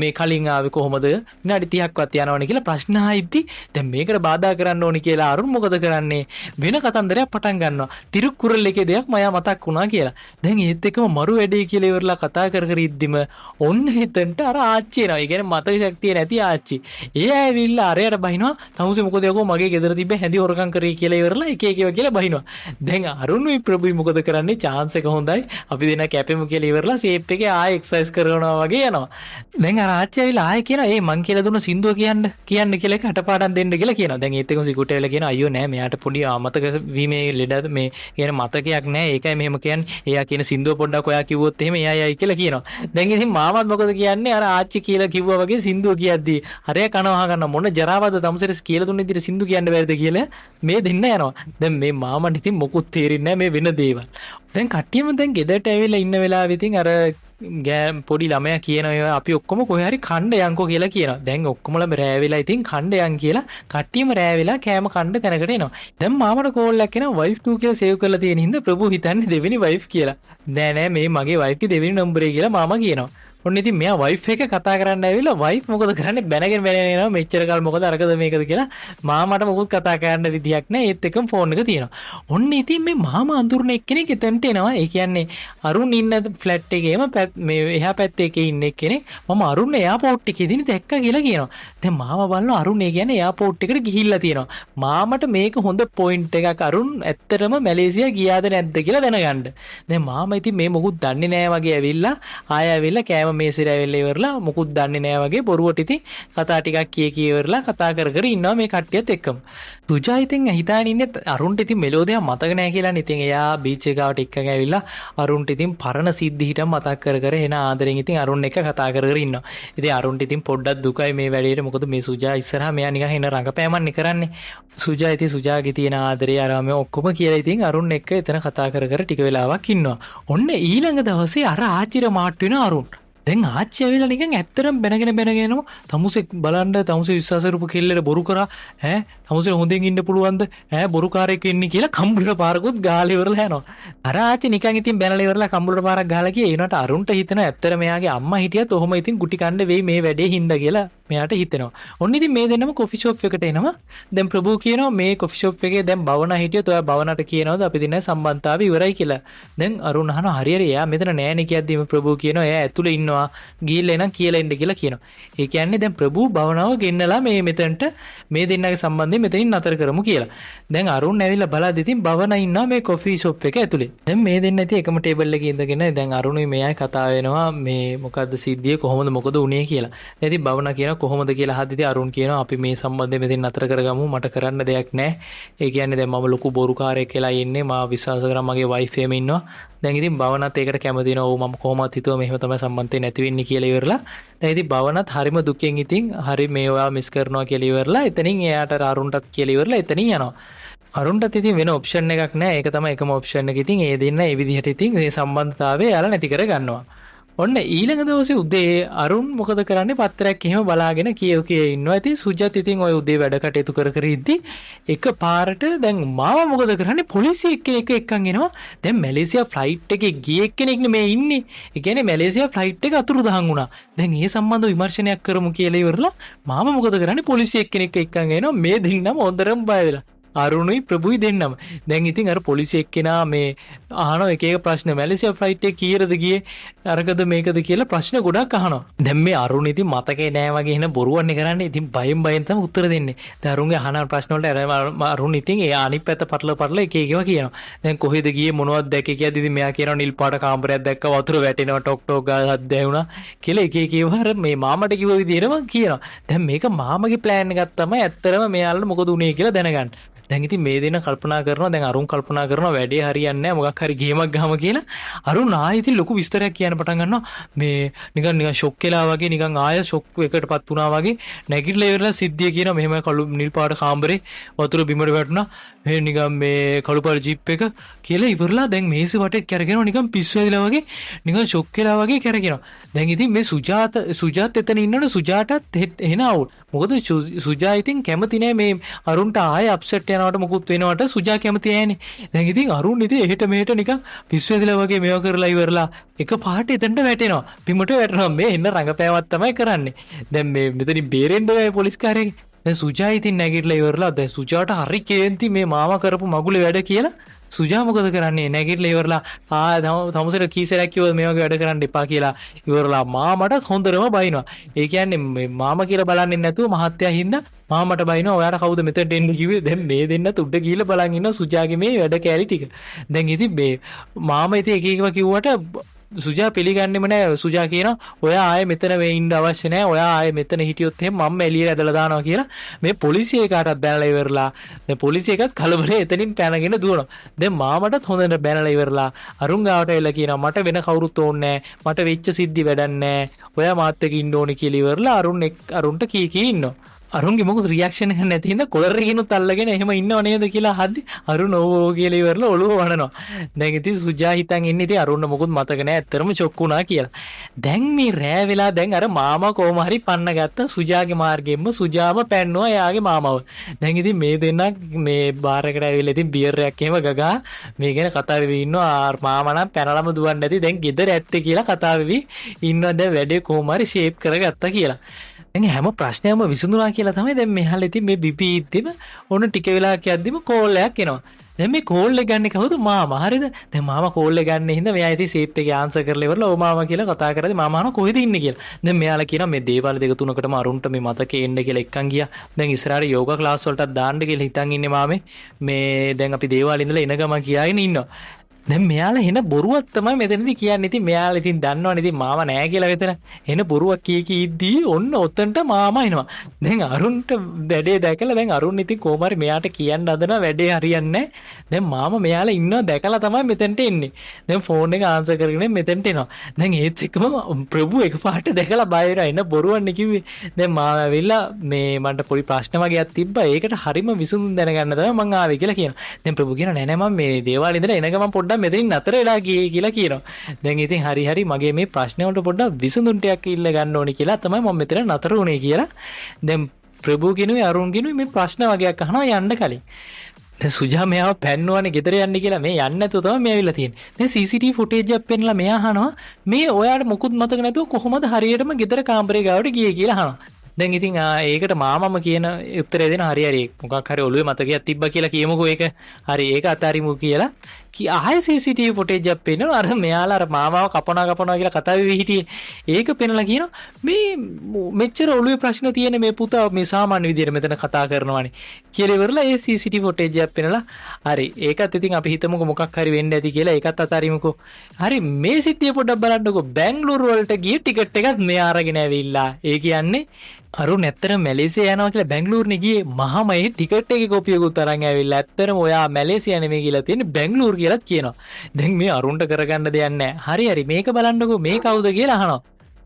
මේ කලින් ආවේ කොහොමද විනාඩි 30ක්වත් යනවනේ කියලා ප්‍රශ්න ආයිද්දි දැන් මේකට බාධා කරන්න ඕනි කියලා අරුන් මොකද කරන්නේ වෙන කතන්දරයක් පටන් ගන්නවා. තිරුකුරල් එකේ දෙයක් මම මතක් වුණා කියලා. දැන් ඒත් එක්කම මරු වැඩේ කියලා ඉවරලා කතා කර කර ඉද්දිම ඔන්න හිතන්ට අර ආච්චි එනවා. ඒ කියන්නේ මතක ශක්තිය නැති ආච්චි. ඒ ඇවිල්ලා අරයට බහිනවා. තමුසේ මොකද යකෝ මගේ ගෙදර තිබ්බ හැඳි හොරකම් කරේ කියලා ඉවරලා එක එක කියලා බහිනවා. දැන් අරුණුයි ප්‍රභුයි මොකද කරන්නේ? chance එක හොඳයි. අපි දෙන්න කැපෙමු කියලා ඉවරලා ෂේප් එකේ ආයෙ එක්සර්සයිස් කරනවා වගේ යනවා. දැන් අර ආච්චි ඇවිල්ලා ආයෙ කියනවා "ඒ මං කියලා දුන්න සින්දුව කියන්න කියලා එක හටපාඩම් දෙන්න" කියලා කියනවා. දැන් ඒත් එක්කම සිකුට ඇවිල්ලා කියනවා "අයියෝ නෑ මෙයාට පොඩි අමතක වීමේ ලෙඩ මේ කියන මතකයක් නෑ. ඒකයි මෙහෙම කියන්නේ. එයා කියන සින්දුව පොඩ්ඩක් ඔයා කිව්වොත් එහෙම එයායි කියලා කියනවා." දැන් ඉතින් මාමත් මොකද කියන්නේ? අර ආච්චි කියලා කිව්වා වගේ සින්දුව කියද්දී හරය කනවා ගන්න මොන ජරාවද තමුසෙට කියලා දුන්න විදිහට සින්දු කියන්න බැරිද කියලා මේ දෙන්න යනවා. දැන් මේ මාමට ඉතින් මොකුත් තේරෙන්නේ නෑ මේ වෙන දේවල්. දැන් කට්ටියම දැන් ගෙදරට ඇවිල්ලා ඉන්න වෙලාවෙ ඉතින් අර පොඩි ළමයා කියනවා අපි ඔක්කොම කොහේ හරි කණ්ඩ යන්කෝ කියලා කියනවා. දැන් ඔක්කොමලම රෑ වෙලා ඉතින් කණ්ඩ යන් කියලා කට්ටියම රෑ වෙලා කෑම කණ්ඩ තැනකට එනවා. දැන් මාමට කෝල් එකක් එනවා wife 2 කියලා සේව් කරලා තියෙන හින්දා ප්‍රභු හිතන්නේ දෙවෙනි wife කියලා. නෑ මේ මගේ wife ගේ දෙවෙනි නම්බරේ කියලා මාමා කියනවා. ඔන්න ඉතින් මෙයා wife එක කතා කරන්න ඇවිල්ලා wife මොකද කරන්නේ බැනගෙන එනවා මෙච්චර කල් මොකද අරකද මේකද කියලා මාමට මොකුත් කතා කරන්න විදියක් නැහැ ඒත් එක්කම ෆෝන් එක තියෙනවා. ඔන්න ඉතින් මේ මාමා අඳුරන එක්කෙනෙක් එතනට එනවා. ඒ කියන්නේ අරුන් ඉන්න ෆ්ලැට් එකේම මේ එහා පැත්තේ එකේ ඉන්න එක්කෙනෙක් මම අරුන් එයාපෝට් එකේදී දැක්කා කියලා කියනවා. දැන් මාමා බලනවා අරුන් ඒ කියන්නේ එයාපෝට් එකට ගිහිල්ලා තියෙනවා. මාමට මේක හොඳ පොයින්ට් එකක් අරුන් ඇත්තටම මැලේසියා ගියාද නැද්ද කියලා දැනගන්න. දැන් මාමා ඉතින් මේ මොකුත් දන්නේ නැහැ වගේ ඇවිල්ලා ආය ඇවිල්ලා කෑම මේසෙට ඇවිල්ලා ඉවරලා මොකුත් දන්නේ නැහැ වගේ බොරුවට ඉතින් කතා ටිකක් කිය ඉවරලා කතා කර කර ඉන්නවා මේ කට්ටියත් එක්කම. සුජා ඉතින් හිතාගෙන ඉන්නේ අරුන්ට ඉතින් මෙලෝදියා මතක නැහැ කියලානේ. ඉතින් එයා බීච් එක ගාවට එක්කගෙන ඇවිල්ලා අරුන්ට ඉතින් පරණ සිද්ධි හිටම් මතක් කර කර එන ආදරෙන් ඉතින් අරුන් එක්ක කතා කර කර ඉන්නවා. ඉතින් අරුන්ට ඉතින් පොඩ්ඩක් දුකයි මේ වැඩේට. මොකද මේ සුජා ඉස්සරහා මෙයා නිකන් එන රඟපෑමක් කරන්නේ. සුජා ඉතින් සුජාගේ තියෙන ආදරේ අරම ඔක්කොම කියලා ඉතින් අරුන් එක්ක එතන කතා කර කර ටික වෙලාවක් ඉන්නවා. ඔන්න ඊළඟ දවසේ අර ආච්චිර මාට් වෙන අරුන් දැන් ආච්චි ඇවිල්ලා නිකන් ඇත්තටම බැනගෙන තමුසේ බලන්න තමුසේ විශ්වාස කරපු කෙල්ලට බොරු කරා තමුසේ හොඳින් ඉන්න පුළුවන්ද බොරුකාරයෙක් වෙන්නේ කියලා කම්බුලට පාරකුත් ගාලා ඉවරලා යනවා. අර ආච්චි නිකන් ඉතින් බැනලා ඉවරලා කම්බුලට පාරක් ගහලා ගියේ. ඒනට අරුන්ට හිතෙන ඇත්තට මෙයාගේ අම්මා හිටියත් ඔහොම ඉතින් ගුටි කන්න වෙයි මේ වැඩේ හින්දා කියලා මෙයාට හිතෙනවා. ඔන්න ඉතින් මේ දෙන්නම කොෆි ෂොප් එකට එනවා. දැන් ප්‍රභූ කියනවා මේ කොෆි ෂොප් එකේ දැන් භවනා හිටියත් ඔයා භවනාට කියනවාද අපි දෙන්න සම්බන්ධතාවය ඉවරයි කියලා. දැන් අරුන් අහනවා හරි එයා මෙතන නෑනේ කියද්දි ප්‍රභූ කියනවා එයා ඇතුලේ ඉන්නවා ගිහිල්ලා එනම් කියලා ඉන්න කියලා කියනවා. ඒ කියන්නේ දැන් ප්‍රභූ භවනාව ගෙන්නලා මේ මෙතනට මේ දෙන්නගේ සම්බන්ධය මෙතනින් නතර කරමු කියලා. දැන් අරුන් ඇවිල්ලා බලද්දි ඉතින් භවනා ඉන්නවා මේ කොෆි ෂොප් එක ඇතුලේ. දැන් මේ දෙන්න ඉතින් එකම ටේබල් එකේ ඉඳගෙන දැන් අරුණුයි මෙයයි කතා වෙනවා මේ මොකද්ද සිද්ධිය කොහොමද මොකද උනේ කියලා. දැන් ඉතින් භවනා කියනවා කොහොමද කියලා අහද්දි ඉතින් අරුන් කියනවා අපි මේ සම්බන්ධය මෙතනින් නතර කරගමු මට කරන්න දෙයක් නැහැ. ඒ කියන්නේ දැන් මම ලොකු බොරුකාරයෙක් කියලා ඉන්නේ මාව විශ්වාස කරා මගේ වයිෆ් එම ඉන්නවා. දැන් ඉතින් භවනාත් ඒකට කැමති වෙනවා. ඔව් මම කොහොමවත් හිතුවා මෙහෙම තමයි සම්බන්ධය නැති වෙන්නේ කියලා ඉවරලා. දැන් ඉතින් භවනාත් හරිම දුකෙන් ඉතින් හරි මේ ඔයා මිස් කරනවා කියලා ඉවරලා එතනින් එයාට අරුන්ටත් කියලා ඉවරලා එතනින් යනවා. අරුන්ටත් ඉතින් වෙන ඔප්ෂන් එකක් නැහැ. ඒක තමයි එකම ඔප්ෂන් එක. ඉතින් ඒ දෙන්න ඒ විදිහට ඉතින් මේ සම්බන්ධතාවය යාලා නැති කර ගන්නවා. ඔන්න ඊළඟ දවසේ උදේ අරුන් මොකද කරන්නේ පත්‍රයක් එහෙම බලාගෙන කියව ඉන්නවා. ඉතින් සුජත් ඉතින් ওই උදේ වැඩ කටයුතු කර කර ඉද්දි එක පාරට දැන් මාව මොකද කරන්නේ පොලිසිය එක්කෙනෙක් එක්කන් එනවා. දැන් මැලේසියා ෆ්ලයිට් එකේ ගිය එක්කෙනෙක් නෙමේ ඉන්නේ. ඒ කියන්නේ මැලේසියා ෆ්ලයිට් එක අතුරුදහන් වුණා. දැන් ඒ සම්බන්ධව විමර්ශනයක් කරමු කියලා ඉවරලා මාව මොකද කරන්නේ පොලිසිය එක්කෙනෙක් එක්කන් එනවා. මේ දෙන්නම හොඳටම බය වෙලා. අරුණුයි ප්‍රභුයි දෙන්නම. දැන් ඉතින් අර පොලිසිය එක්කෙනා මේ අහනවා එක එක ප්‍රශ්න මැලේසියා ෆ්ලයිට් එක කීයටද ගියේ අරකද මේකද කියලා ප්‍රශ්න ගොඩක් අහනවා. දැන් මේ අරුණ ඉතින් මතකේ නෑ වගේ එන බොරුවන්නේ කරන්නේ. ඉතින් බයෙන් තමයි උත්තර දෙන්නේ. දැන් අරුන්ගේ අහන ප්‍රශ්න වලට අරුණ ඉතින් එයා අනිත් පැත්ත පටල එක එකව කියනවා. දැන් කොහෙද ගියේ මොනවද දැක්කේ කියද්දි ඉතින් මෙයා කියනවා නිල් පාට කාමරයක් දැක්කා වතුර වැටෙනවා ටොක් ටොක් ගාලා හත් දැවුණා කියලා එක එකව මේ මාමට කිව්ව විදිහටම කියනවා. දැන් මේක මාමගේ ප්ලෑන් එකක් තමයි ඇත්තටම මෙයාලට මොකද උනේ කියලා දැනගන්න. දැන් ඉතින් මේ දෙන කල්පනා කරනවා දැන් අරුන් කල්පනා කරනවා වැඩේ හරියන්නේ නැහැ මොකක් හරි ගේමක් ගහම කියලා අරුන් ආයෙ ඉතින් ලොකු විස්තරයක් කියන්න පටන් ගන්නවා මේ නිකන් ෂොක් වෙලා වගේ නිකන් ආයෙ ෂොක් එකටපත් වුණා වගේ නැගිටලා ඉවරලා සිද්ධිය කියනවා මෙහෙම කළු නිල් පාට කාමරේ වතුර බිමට වැටුණා මේ නිකන් මේ කළු පාට ජීප් එක කියලා ඉවරලා දැන් මේසෙ වටේත් කැරගෙනවා නිකන් පිස්සු ඇදිලා වගේ නිකන් ෂොක් වෙලා වගේ කැරගෙනවා දැන් ඉතින් මේ සුජාත් එතන ඉන්නවනේ සුජාටත් එන අවුල් මොකද සුජා ඉතින් කැමති නෑ මේ අරුන්ට ආයෙ අප්සෙට් යනවට මොකුත් වෙනවට සුජා කැමති නෑනේ. දැන් ඉතින් අරුන් ඉතින් එහෙට මෙහෙට නිකන් පිස්සු ඇදලා වගේ මේව කරලා ඉවරලා එක පාට එතනට වැටෙනවා. බිමට වැටෙනවා. මේ එන්න රංගපෑමක් තමයි කරන්නේ. දැන් මේ මෙතනින් බේරෙන්න බෑ පොලිස් කාර්යයෙන්. දැන් සුජා ඉතින් නැගිටලා ඉවරලා දැන් සුජාට හරි කේන්ති මේ මාමා කරපු මගුලේ වැඩ කියලා. සුජා මොකද කරන්නේ? නැගිටලා ඉවරලා තමුසෙට කීසරයක් කිව්වද මේ වගේ වැඩ කරන්න එපා කියලා. ඉවරලා මාමට හොඳටම බයිනවා. ඒ කියන්නේ මේ මාමා කියලා බලන්නේ නැතුව මහත්තයා හින්දා මාමට බයිනවා. ඔයාට කවුද මෙතනට එන්න කිව්වේ? දැන් මේ දෙන්නත් උඩ ගිහලා බලන් ඉන්නවා සුජාගේ මේ වැඩ කැරි ටික. දැන් ඉතින් මේ මාමා ඉතින් එක එකව කිව්වට සුජා පිළිගන්නෙම නෑ. සුජා කියනවා ඔයා ආයේ මෙතන වෙ ඉන්න අවශ්‍ය නෑ. ඔයා ආයේ මෙතන හිටියොත් එහෙම මම එළියට ඇදලා දානවා කියලා මේ පොලිසිය කාටවත් බැනලා ඉවරලා. දැන් පොලිසිය එකත් කලබලේ එතනින් පැනගෙන දුවනවා. දැන් මාමටත් හොඳට බැනලා ඉවරලා අරුන් ගාවට එලා කියනවා මට වෙන කවුරුත් ඕනේ නෑ. මට වෙච්ච සිද්ධි වැඩක් නෑ. ඔයා මාත් එක්ක ඉන්න ඕනේ කියලා ඉවරලා අරුන්ට කී ඉන්නවා. අරුන්ගේ මොකද රියැක්ෂන් එක නැති හින්දා කොලර් එකකිනුත් අල්ලගෙන එහෙම ඉන්නව නේද කියලා අහද්දි අරුන් ඕ කියලා ඉවරලා ඔළුව වහනවා. දැන් ඉතින් සුජා හිතන් ඉන්නේ ඉතින් අරුන්න මොකුත් මතක නැහැ. ඇත්තටම ෂොක් වුණා කියලා. දැන් මේ රෑ වෙලා දැන් අර මාමා කොහොම හරි පන්න ගත්ත සුජාගේ මාර්ගෙම්ම සුජාම පැන්නුවා එයාගේ මාමව. දැන් ඉතින් මේ දෙන්නා මේ බාර් එකට ඇවිල්ලා ඉතින් බියර් එකක් එහෙම ගගා මේ ගැන කතා වෙවි ඉන්නවා. මාමා නම් පැනලම දුවන්නේ නැති දැන් ගෙදර ඇත්තේ කියලා කතා වෙවි ඉන්නවා. දැන් වැඩේ කොහොම හරි ෂේප් කරගත්තා කියලා. දැන් හැම ප්‍රශ්නයක්ම විසඳුණා කියලා තමයි දැන් මෙහාල ඉතින් මේ බිපි ඉද්දිම ඔන්න ටික වෙලාවක් යද්දිම කෝල් එකක් එනවා. දැන් මේ කෝල් එක ගන්න කවුද? මාමා. හරිද? දැන් මාමා කෝල් එක ගන්න හින්දා මෙයා ඉතින් ෂේප් එකේ ආන්සර් කරලා ඉවරලා ඕ මාමා කියලා කතා කරද්දි මාමා අහනවා කොහෙද ඉන්නේ කියලා. දැන් මෙයාලා කියනවා මේ දේවාල දෙක තුනකටම අරුන්ට මේ මතකේ එන්න කියලා එක්කන් ගියා. දැන් ඉස්සරහට යෝගා ක්ලාස් වලටත් දාන්න කියලා හිතන් ඉන්නේ මාමේ. මේ දැන් අපි දේවාලේ ඉඳලා එන ගමන් කියාගෙන ඉන්නවා. දැන් මෙයාලා එන බොරුවක් තමයි මෙතනදී කියන්නේ. ඉතින් මෙයාලා ඉතින් දන්නවනේ ඉතින් මාමා නෑ කියලා වෙතන. එන බොරුවක් කී ඉද්දී ඔන්න ඔතනට මාමා එනවා. දැන් අරුන්ට වැඩේ දැකලා දැන් අරුන් ඉතින් කොහොම හරි මෙයාට කියන්න හදනවා වැඩේ හරියන්නේ නෑ. දැන් මාමා මෙයාලා ඉන්නවා දැකලා තමයි මෙතනට එන්නේ. දැන් ෆෝන් එක ආන්සර් කරගෙන මෙතනට එනවා. දැන් ඒත් එක්කම ප්‍රභු එකපාරට දැකලා බය වෙනවා. එන බොරුවන්නේ කිව්වේ. දැන් මාමා ඇවිල්ලා මේ මන්ට පොඩි ප්‍රශ්න වගේක් තිබ්බා. ඒකට හරිම විසඳුම් දැනගන්න තමයි මං ආවේ කියලා කියනවා. දැන් ප්‍රභු කියනවා නෑ නෑ මම මේ දේවාලේ ඉඳලා එන ගමන් පොඩ්ඩක් මෙතනින් නතර වෙලා ගියේ කියලා කියනවා. දැන් ඉතින් හරි මගේ මේ ප්‍රශ්න වලට පොඩ්ඩක් විසඳුම් ටිකක් ඉල්ල ගන්න ඕනේ කියලා තමයි මම මෙතන නතර වුණේ කියලා. දැන් ප්‍රභු කිනුවේ අරුන් කිනුවේ මේ ප්‍රශ්න වගේක් අහනවා යන්න කලින්. දැන් සුජා මෙයාව පැන්නුවානේ ගෙදර යන්න කියලා මේ යන්නේ නැතුව තමයි මේ ඇවිල්ලා තියෙන්නේ. දැන් CCTV ෆුටේජ් එකක් පෙන්නලා මෙයා අහනවා මේ ඔයාට මොකුත් මතක නැතුව කොහොමද හරියටම ගෙදර කාමරේ ගාවට ගියේ කියලා අහනවා. දැන් ඉතින් ඒකට මාමම කියන උත්තරය දෙන හරි මොකක් හරි ඔළුවේ මතකයක් තිබ්බා කියලා කියමුකෝ ඒක. හරි ඒක අතාරිමු කියලා. ආයෙ CCTV ෆුටේජ් එකක් පෙන්නනවා. අර මෙයාලා අර මාමාව කපනවා කියලා කතා වෙවි හිටියේ. ඒක පෙන්නලා කියනවා මේ මෙච්චර ඔළුවේ ප්‍රශ්න තියෙන මේ පුතා මේ සාමාන්‍ය විදියට මෙතන කතා කරනවානේ කියලා ඉවරලා ඒ CCTV ෆුටේජ් එකක් පෙන්නලා හරි ඒකත් ඉතින් අපි හිතමුකෝ මොකක් හරි වෙන්න ඇති කියලා ඒකත් අතාරිමුකෝ. හරි මේ සිද්ධිය පොඩ්ඩක් බලන්නකෝ. බැංගලූරු වලට ගිය ටිකට් එකත් මෙයා අරගෙන ඇවිල්ලා. ඒ කියන්නේ අරුන් ඇත්තටම මැලේසියා යනවා කියලා බැංගලූරුනේ ගියේ මහම ඒ ටිකට් එකේ කොපියකුත් අරන් ඇවිල්ලා ඇත්තටම ඔයා මැලේසියා නෙමෙයි කියලා තියෙන්නේ බැංගලූරු කියලාත් කියනවා. දැන් මේ අරුන්ට කරගන්න දෙයක් නැහැ. හරි මේක බලන්නකෝ මේ කවුද කියලා අහනවා.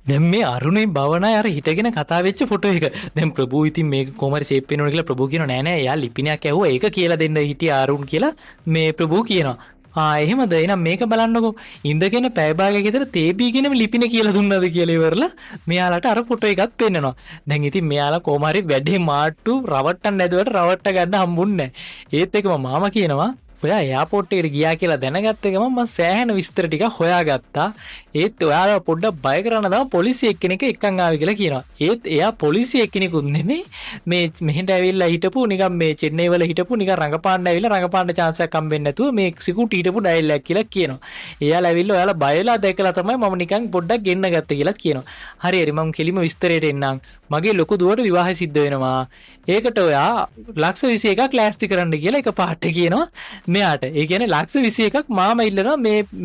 දැන් මේ අරුණේ භවනාය අර හිටගෙන කතා වෙච්ච ෆොටෝ එක. දැන් ප්‍රභූ ඉතින් මේක කොහමද ෂේප් වෙනවද කියලා ප්‍රභූ කියනවා නෑ එයා ලිපිනයක් ඇහුවා ඒක කියලා දෙන්න හිටිය අරුන් කියලා මේ ප්‍රභූ කියනවා. එහෙමද? එහෙනම් මේක බලන්නකෝ. ඉඳගෙන පැය භාගයක් විතර තේබීගෙනම ලිපින කියලා දුන්නාද කියලා ඉවරලා මෙයාලට අර ෆොටෝ එකත් පෙන්නනවා. දැන් ඉතින් මෙයාලා කොහොම හරි වැඩේ මාට්ටු රවට්ටන්න ඇදුවට රවට්ට ගන්න හම්බුන්නේ නැහැ. ඒත් එකම මාමා කියනවා ඔයා එයාපෝට් එකට ගියා කියලා දැනගත්ත ගමන් මම සෑහෙන විස්තර ටිකක් හොයාගත්තා. ඒත් ඔයාලා පොඩ්ඩක් බය කරන්න තමයි පොලිසිය එක්කෙනෙක් එක්කන් ආවේ කියලා කියනවා. ඒත් එයා පොලිසිය එක්කෙනෙකුත් නෙමෙයි මේ මෙහෙට ඇවිල්ලා හිටපු නිකන් මේ චෙන්නයි වල හිටපු නිකන් රඟපාන්න ඇවිල්ලා රඟපාන්න chance එකක් හම්බෙන්නේ නැතුව මේ සිකුටි හිටපු ඩයලොග් කියලා කියනවා. එයාලා ඇවිල්ලා ඔයාලා බයලා දැකලා තමයි මම නිකන් පොඩ්ඩක් ගෙන්න ගත්තේ කියලා කියනවා. හරි මම කෙලිම විස්තරයට එන්නම්. මගේ ලොකු දුවට විවාහය සිද්ධ වෙනවා. ඒකට ඔයා ලක්ෂ 21ක් ලෑස්ති කරන්න කියලා එක පාට කියනවා. මෙයාට ඒ කියන්නේ ලක්ෂ 21ක් මාම ඉල්ලනවා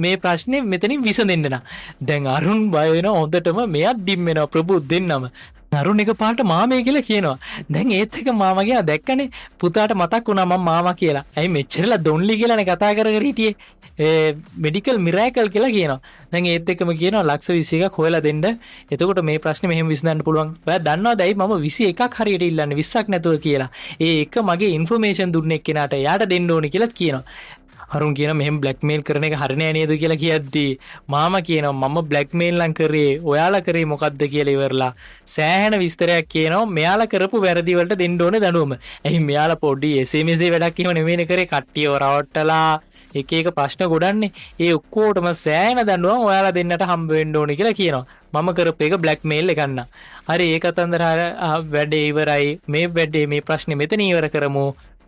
මේ ප්‍රශ්නේ මෙතනින් විසඳෙන්න නා. දැන් අරුන් බය වෙනවා හොඳටම මෙයා ඩිම් වෙනවා ප්‍රභු දෙන්නම. අරුන් එක පාට මාමේ කියලා කියනවා. දැන් ඒත් එක මාමා ගියා දැක්කනේ පුතාට මතක් වුණා මම මාමා කියලා. ඇයි මෙච්චරලා දොන්ලි කියලානේ කතා කර හිටියේ. මෙඩිකල් මිරැකල් කියලා කියනවා. දැන් ඒත් එක්කම කියනවා ලක්ෂ 21ක් හොයලා දෙන්න. එතකොට මේ ප්‍රශ්නේ මෙහෙම විසඳන්න පුළුවන්. ඔයා දන්නවද ඇයි මම 21ක් හරියට ඉල්ලන්නේ 20ක් නැතුව කියලා. ඒ එක මගේ ඉන්ෆර්මේෂන් දුන්නේ එක්කෙනාට එයාට දෙන්න ඕනේ කියලාත් කියනවා. අරුන් කියනවා මෙහෙම බ්ලැක්මේල් කරන එක හරිය නෑ නේද කියලා කියද්දී මාමා කියනවා මම බ්ලැක්මේල් නම් කරේ ඔයාලා කරේ මොකද්ද කියලා ඉවරලා සෑහෙන විස්තරයක් කියනවා මෙයාලා කරපු වැරදි වලට දෙන්න ඕනේ දඬුවම. එහි මෙයාලා පොඩි SMS වැඩක් එහෙම නෙමෙයිනේ කරේ කට්ටියව රවට්ටලා එක එක ප්‍රශ්න ගොඩන්නේ. ඒ ඔක්කොටම සෑහෙන දඬුවම් ඔයාලා දෙන්නට හම්බ වෙන්න ඕනේ කියලා කියනවා. මම කරපු එක බ්ලැක්මේල් එකක් නා. හරි ඒ කතන්දර වැඩේ ඉවරයි. මේ වැඩේ මේ ප්‍රශ්නේ මෙතන ඉවර කරමු.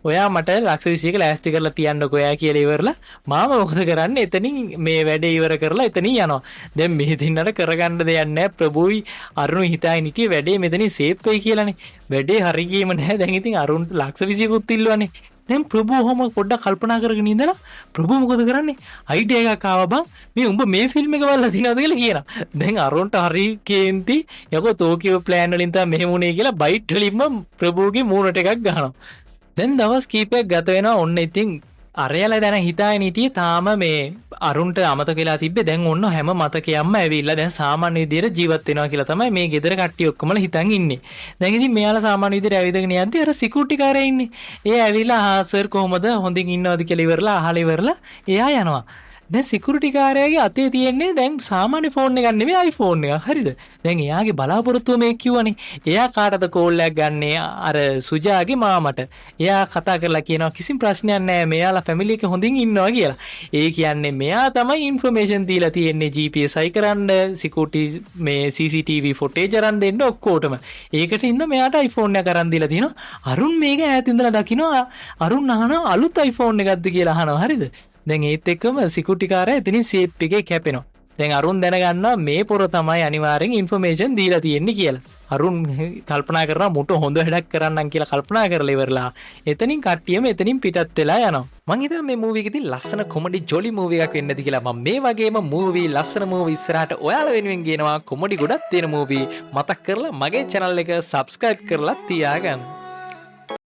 ඔයා මට ලක්ෂ 20ක ලෑස්ති කරලා තියන්නකෝ ඔයා කියලා ඉවරලා මාම මොකද කරන්නේ එතනින් මේ වැඩේ ඉවර කරලා එතනින් යනවා. දැන් මේ දින්නට කරගන්න දෙයක් නැහැ. ප්‍රභුයි අරුණ හිතාගෙන හිටියේ වැඩේ මෙතනින් සේෆ් වෙයි කියලානේ. වැඩේ හරි ගියේම නැහැ. දැන් ඉතින් අරුණට ලක්ෂ 20කුත් ඉල්ලුවානේ. දැන් ප්‍රභු ඔහොම පොඩ්ඩක් කල්පනා කරගෙන ඉඳලා ප්‍රභු මොකද කරන්නේ? අයිඩියා එකක් ආවා බං. මේ උඹ මේ ෆිල්ම් එක බලලා තියනවද කියලා කියනවා. දැන් අරුණට හරි කේන්ති යකෝ තෝකියෝ ප්ලෑන් වලින් තමයි මෙහෙම උනේ කියලා බයිට් වලින්ම ප්‍රභුගේ මූණට එකක් ගහනවා. දැන් දවස් කීපයක් ගත වෙනවා. ඔන්න ඉතින් අරයලා දැන හිතාගෙන හිටියේ තාම මේ අරුන්ට අමතක වෙලා තිබ්බේ. දැන් ඔන්න හැම මතකයක්ම ඇවිල්ලා දැන් සාමාන්‍ය විදියට ජීවත් වෙනවා කියලා තමයි මේ ගෙදර කට්ටිය ඔක්කොමලා හිතන් ඉන්නේ. දැන් ඉතින් මෙයාලා සාමාන්‍ය විදියට ඇවිදගෙන යද්දි අර සිකියුරිටි කාරයා ඉන්නේ. ඒ ඇවිල්ලා සර් කොහොමද හොඳින් ඉන්නවද කියලා ඉවරලා අහලා ඉවරලා එයා යනවා. දැන් සිකියුරිටි කාරයාගේ අතේ තියෙන්නේ දැන් සාමාන්‍ය ෆෝන් එකක් නෙමෙයි iPhone එකක්. හරිද? දැන් එයාගේ බලාපොරොත්තුව මේ කිව්වනේ. එයා කාටද කෝල් එකක් ගන්නේ? අර සුජාගේ මාමට. එයා කතා කරලා කියනවා කිසිම ප්‍රශ්නයක් නැහැ. මෙයාලා ෆැමිලි එක හොඳින් ඉන්නවා කියලා. ඒ කියන්නේ මෙයා තමයි ඉන්ෆර්මේෂන් දීලා තියෙන්නේ GPS අයි කරන්න, සිකියුරිටි මේ CCTV ෆොටේජ් අරන් දෙන්න ඔක්කොටම. ඒකට ඉන්න මෙයාට iPhone එකක් අරන් දීලා තිනවා. අරුන් මේක ඈත ඉඳලා දකිනවා. අරුන් අහනවා අලුත් iPhone එකක්ද කියලා අහනවා. හරිද? දැන් ඒත් එක්කම සිකියුරිටි කාරයා එතනින් සේප් එකේ කැපෙනවා. දැන් අරුන් දැනගන්නවා මේ පොර තමයි අනිවාර්යෙන් ඉන්ෆර්මේෂන් දීලා තියෙන්නේ කියලා. අරුන් කල්පනා කරනවා මුට හොඳ වැඩක් කරන්නම් කියලා කල්පනා කරලා ඉවරලා එතනින් කට්ටියම එතනින් පිටත් වෙලා යනවා. මං හිතනවා මේ මූවි එකකින් ලස්සන කොමඩි ජොලි මූවි එකක් වෙන්නද කියලා. මම මේ වගේම මූවි ලස්සන මූවි ඉස්සරහට ඔයාලා වෙනුවෙන් ගේනවා. කොමඩි ගොඩක් තියෙන මූවි මතක් කරලා මගේ channel එක subscribe කරලා තියාගන්න.